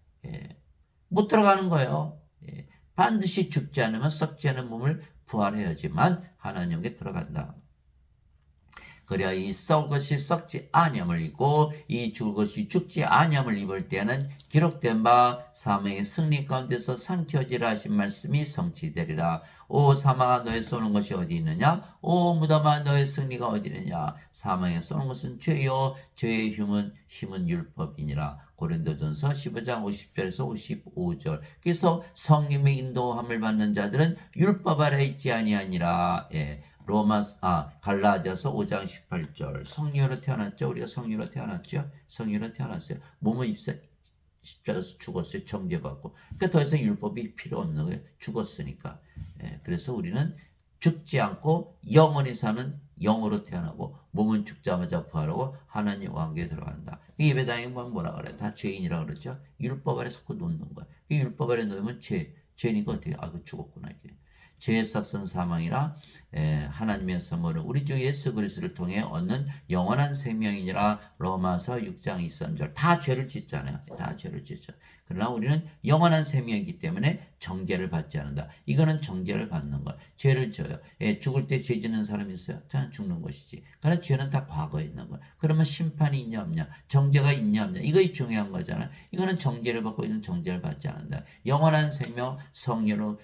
못 들어가는 거예요. 반드시 죽지 않으면 썩지 않은 몸을 부활해야지만 하나님께 들어간다. 그래야 이 썩을 것이 썩지 아니함을 입고 이 죽을 것이 죽지 아니함을 입을 때는 기록된 바 사망의 승리 가운데서 삼켜지라 하신 말씀이 성취되리라. 오 사망아 너의 쏘는 것이 어디 있느냐? 오 무덤아 너의 승리가 어디 있느냐? 사망에 쏘는 것은 죄요 죄의 힘은 율법이니라. 고린도전서 15장 50절에서 55절. 그래서 성령의 인도함을 받는 자들은 율법 아래 있지 아니하니라. 갈라디아서 5장 18절. 성령으로 태어났죠. 우리가 성령으로 태어났죠. 성령으로 태어났어요. 몸은 십자가에서 죽었어요. 정죄받고. 그러니까 더 이상 율법이 필요 없는 거예요. 죽었으니까. 그래서 우리는 죽지 않고 영원히 사는 영으로 태어나고 몸은 죽자마자 부활하고 하나님 왕국에 들어간다. 예배당에 보면 뭐라 그래? 다 죄인이라 그러죠. 율법 아래 자꾸 놓는 거야. 율법 아래 놓으면 죄니까 어떻게? 아, 그 죽었구나 이게. 죄의 삭선 사망이라 하나님의 선물은 우리 주 예수 그리스도를 통해 얻는 영원한 생명이니라. 로마서 6장 23절. 다 죄를 짓잖아요. 다 죄를 짓죠. 그러나 우리는 영원한 생명이기 때문에 정죄를 받지 않는다. 이거는 정죄를 받는 거야. 죄를 져요. 죽을 때 죄 짓는 사람이 있어요. 자, 죽는 것이지. 그러나 죄는 다 과거에 있는 거야. 그러면 심판이 있냐 없냐, 정죄가 있냐 없냐, 이것이 중요한 거잖아요. 이거는 정죄를 받고 있는 정죄를 받지 않는다. 영원한 생명 성령으로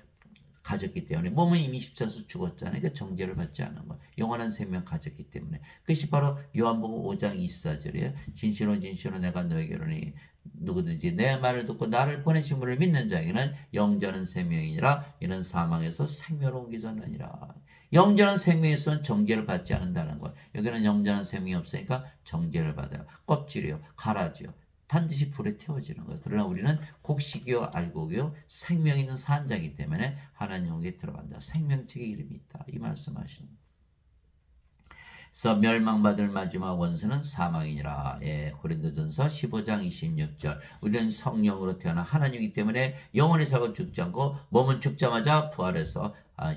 가졌기 때문에 몸은 이미 십자가에서 죽었잖아요. 그러니까 정죄를 받지 않는 거예요. 영원한 생명 가졌기 때문에. 그것이 바로 요한복음 5장 24절이에요. 진실로 진실로 내가 너에게 이르노니 누구든지 내 말을 듣고 나를 보내신 분을 믿는 자에게는 영전한 생명이니라. 이는 사망에서 생명으로 옮기지 않느니라. 영전한 생명에서는 정죄를 받지 않는다는 거예요. 여기는 영전한 생명이 없으니까 정죄를 받아요. 껍질이요, 가라지요. 반드시 불에 태워지는 거예요. 그러나 우리는 곡식이요 알곡이요 생명 있는 산자이기 때문에 하나님에게 들어간다. 생명책의 이름이 있다. 이 말씀하시는 거예요. 그래서 멸망받을 마지막 원수는 사망이니라. 고린도전서 15장 26절. 우리는 성령으로 태어나 하나님이기 때문에 영원히 살고 죽지 않고 몸은 죽자마자 부활해서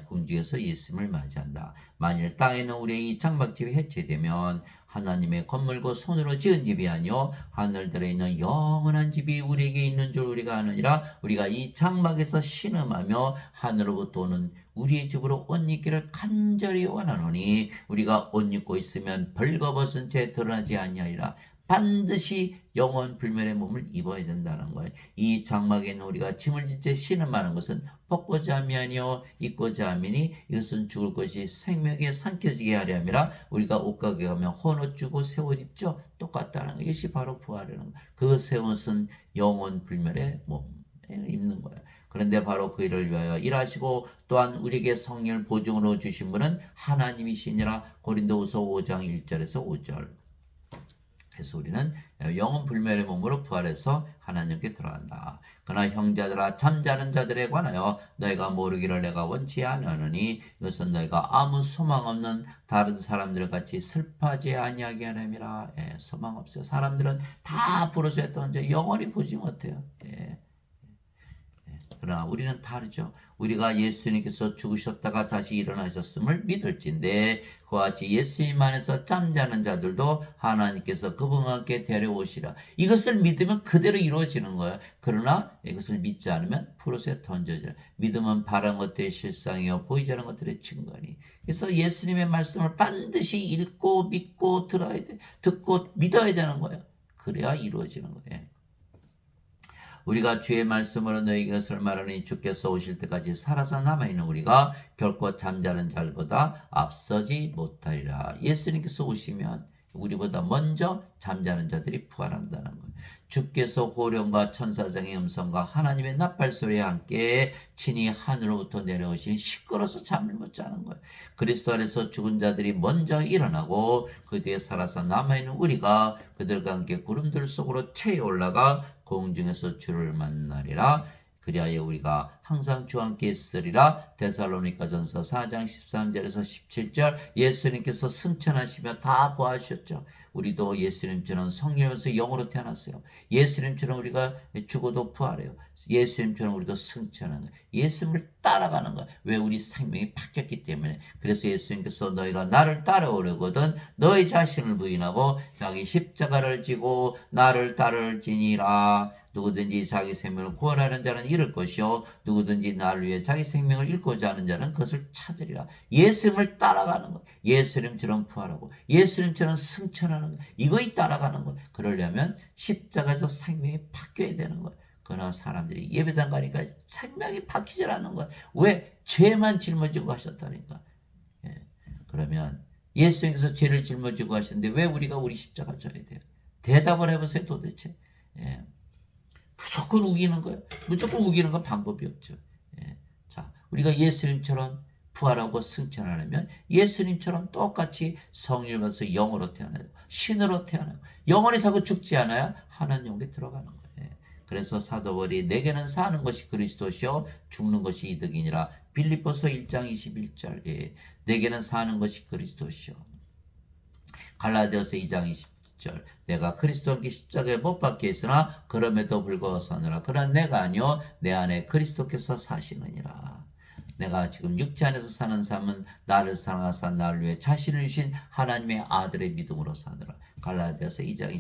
궁중에서 예수님을 맞이한다. 만일 땅에 있는 우리의 이 장막집이 해체되면 하나님의 건물고 손으로 지은 집이 아니요 하늘들에 있는 영원한 집이 우리에게 있는 줄 우리가 아느니라. 우리가 이 장막에서 신음하며 하늘로부터 오는 우리의 집으로 옷 입기를 간절히 원하노니 우리가 옷 입고 있으면 벌거벗은 채 드러나지 아니하리라. 반드시 영원 불멸의 몸을 입어야 된다는 거예요. 이 장막에 있는 우리가 짐을 진 채 신음하는 것은 벗고자 함이 아니요 입고자 함이니 이것은 죽을 것이 생명에 삼켜지게 하려 함이라. 우리가 옷가게 가면 헌옷 주고 새 옷 입죠. 똑같다는 거. 이것이 바로 부활이라는 거. 그 새 옷은 영원 불멸의 몸에 입는 거예요. 그런데 바로 그 일을 위하여 일하시고 또한 우리에게 성령을 보증으로 주신 분은 하나님이시니라. 고린도후서 5장 1절에서 5절. 그래서 우리는 영원 불멸의 몸으로 부활해서 하나님께 들어간다. 그러나 형제들아 잠자는 자들에 관하여 너희가 모르기를 내가 원치 아니하노니 이것은 너희가 아무 소망 없는 다른 사람들 같이 슬퍼하지 아니하게 하느니라. 소망 없어요. 사람들은 다 부러져 했던 저 영원히 보지 못해요. 그러나 우리는 다르죠. 우리가 예수님께서 죽으셨다가 다시 일어나셨음을 믿을진데 그와 같이 예수님 안에서 잠자는 자들도 하나님께서 그분과 함께 데려오시라. 이것을 믿으면 그대로 이루어지는 거예요. 그러나 이것을 믿지 않으면 프로스에 던져져요. 믿음은 바라는 것들의 실상이요 보이지 않는 것들의 증거니. 그래서 예수님의 말씀을 반드시 읽고 믿고 들어야 돼. 듣고 믿어야 되는 거예요. 그래야 이루어지는 거예요. 우리가 주의 말씀으로 너희에게 것을 말하니 주께서 오실 때까지 살아서 남아있는 우리가 결코 잠자는 자들보다 앞서지 못하리라. 예수님께서 오시면 우리보다 먼저 잠자는 자들이 부활한다는 거예요. 주께서 호령과 천사장의 음성과 하나님의 나팔소리와 함께 친히 하늘로부터 내려오시니 시끄러워서 잠을 못 자는 거예요. 그리스도 안에서 죽은 자들이 먼저 일어나고 그 뒤에 살아서 남아있는 우리가 그들과 함께 구름들 속으로 채에 올라가 공중에서 주를 만나리라. 그리하여 우리가 항상 주와 함께 있으리라. 데살로니가전서 4장 13절에서 17절. 예수님께서 승천하시며 다 보아하셨죠. 우리도 예수님처럼 성령에서 영으로 태어났어요. 예수님처럼 우리가 죽어도 부활해요. 예수님처럼 우리도 승천하는 거예요. 예수님을 따라가는 거예요. 왜? 우리 생명이 바뀌었기 때문에. 그래서 예수님께서 너희가 나를 따라오려거든 너희 자신을 부인하고 자기 십자가를 지고 나를 따를지니라. 누구든지 자기 생명을 구원하는 자는 잃을 것이요 누구든지 나를 위해 자기 생명을 잃고자 하는 자는 그것을 찾으리라. 예수님을 따라가는 거예요. 예수님처럼 부활하고 예수님처럼 승천하는 거예요. 이거에 따라가는 거예요. 그러려면 십자가에서 생명이 바뀌어야 되는 거예요. 그러나 사람들이 예배당 가니까 생명이 바뀌질 않는 거예요. 왜? 죄만 짊어지고 하셨다니까. 그러면 예수님께서 죄를 짊어지고 하셨는데 왜 우리가 우리 십자가 져야 돼요? 대답을 해보세요 도대체. 무조건 우기는 거예요. 무조건 우기는 건 방법이 없죠. 자, 우리가 예수님처럼 부활하고 승천하려면 예수님처럼 똑같이 성령을 받아서 영으로 태어나고 신으로 태어나고 영원히 살고 죽지 않아야 하나님께 들어가는 거예요. 그래서 사도 바울이 내게는 사는 것이 그리스도시요 죽는 것이 이득이니라. 빌립보서 1장 21절. 예. 내게는 사는 것이 그리스도시요. 갈라디아서 2장 20절. 내가 그리스도와 함께 십자가에 못 박혀 있으나 그럼에도 불구하고 사느라. 그러나 내가 아니요 내 안에 그리스도께서 사시느니라. 내가 지금 육체 안에서 사는 삶은 나를 사랑하사 나를 위해 자신을 주신 하나님의 아들의 믿음으로 사느라. 갈라디아서 2장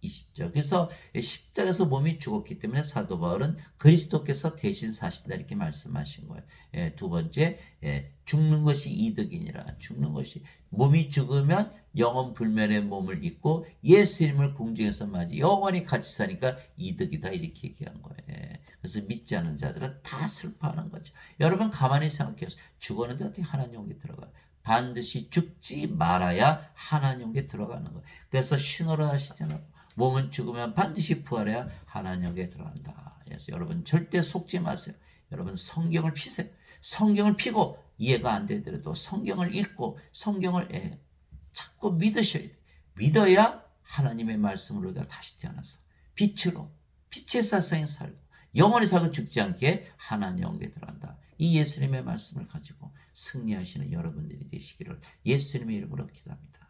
20절. 그래서 십자가에서 몸이 죽었기 때문에 사도 바울은 그리스도께서 대신 사신다 이렇게 말씀하신 거예요. 예, 두 번째, 죽는 것이 이득이니라. 죽는 것이 몸이 죽으면 영원 불멸의 몸을 입고 예수님을 공중에서 맞이 영원히 같이 사니까 이득이다 이렇게 얘기한 거예요. 그래서 믿지 않는 자들은 다 슬퍼하는 거죠. 여러분 가만히 생각해요. 죽었는데 어떻게 하나님 영에 들어가요? 반드시 죽지 말아야 하나님 영에 들어가는 거예요. 그래서 신호를 하시잖아요. 몸은 죽으면 반드시 부활해야 하나님에게 들어간다. 그래서 여러분 절대 속지 마세요. 여러분 성경을 피세요. 성경을 피고 이해가 안 되더라도 성경을 읽고 성경을 자꾸 믿으셔야 돼요. 믿어야 하나님의 말씀으로 우리가 다시 태어나서 빛으로 빛의 세상에 살고 영원히 살고 죽지 않게 하나님에게 들어간다. 이 예수님의 말씀을 가지고 승리하시는 여러분들이 되시기를 예수님의 이름으로 기도합니다.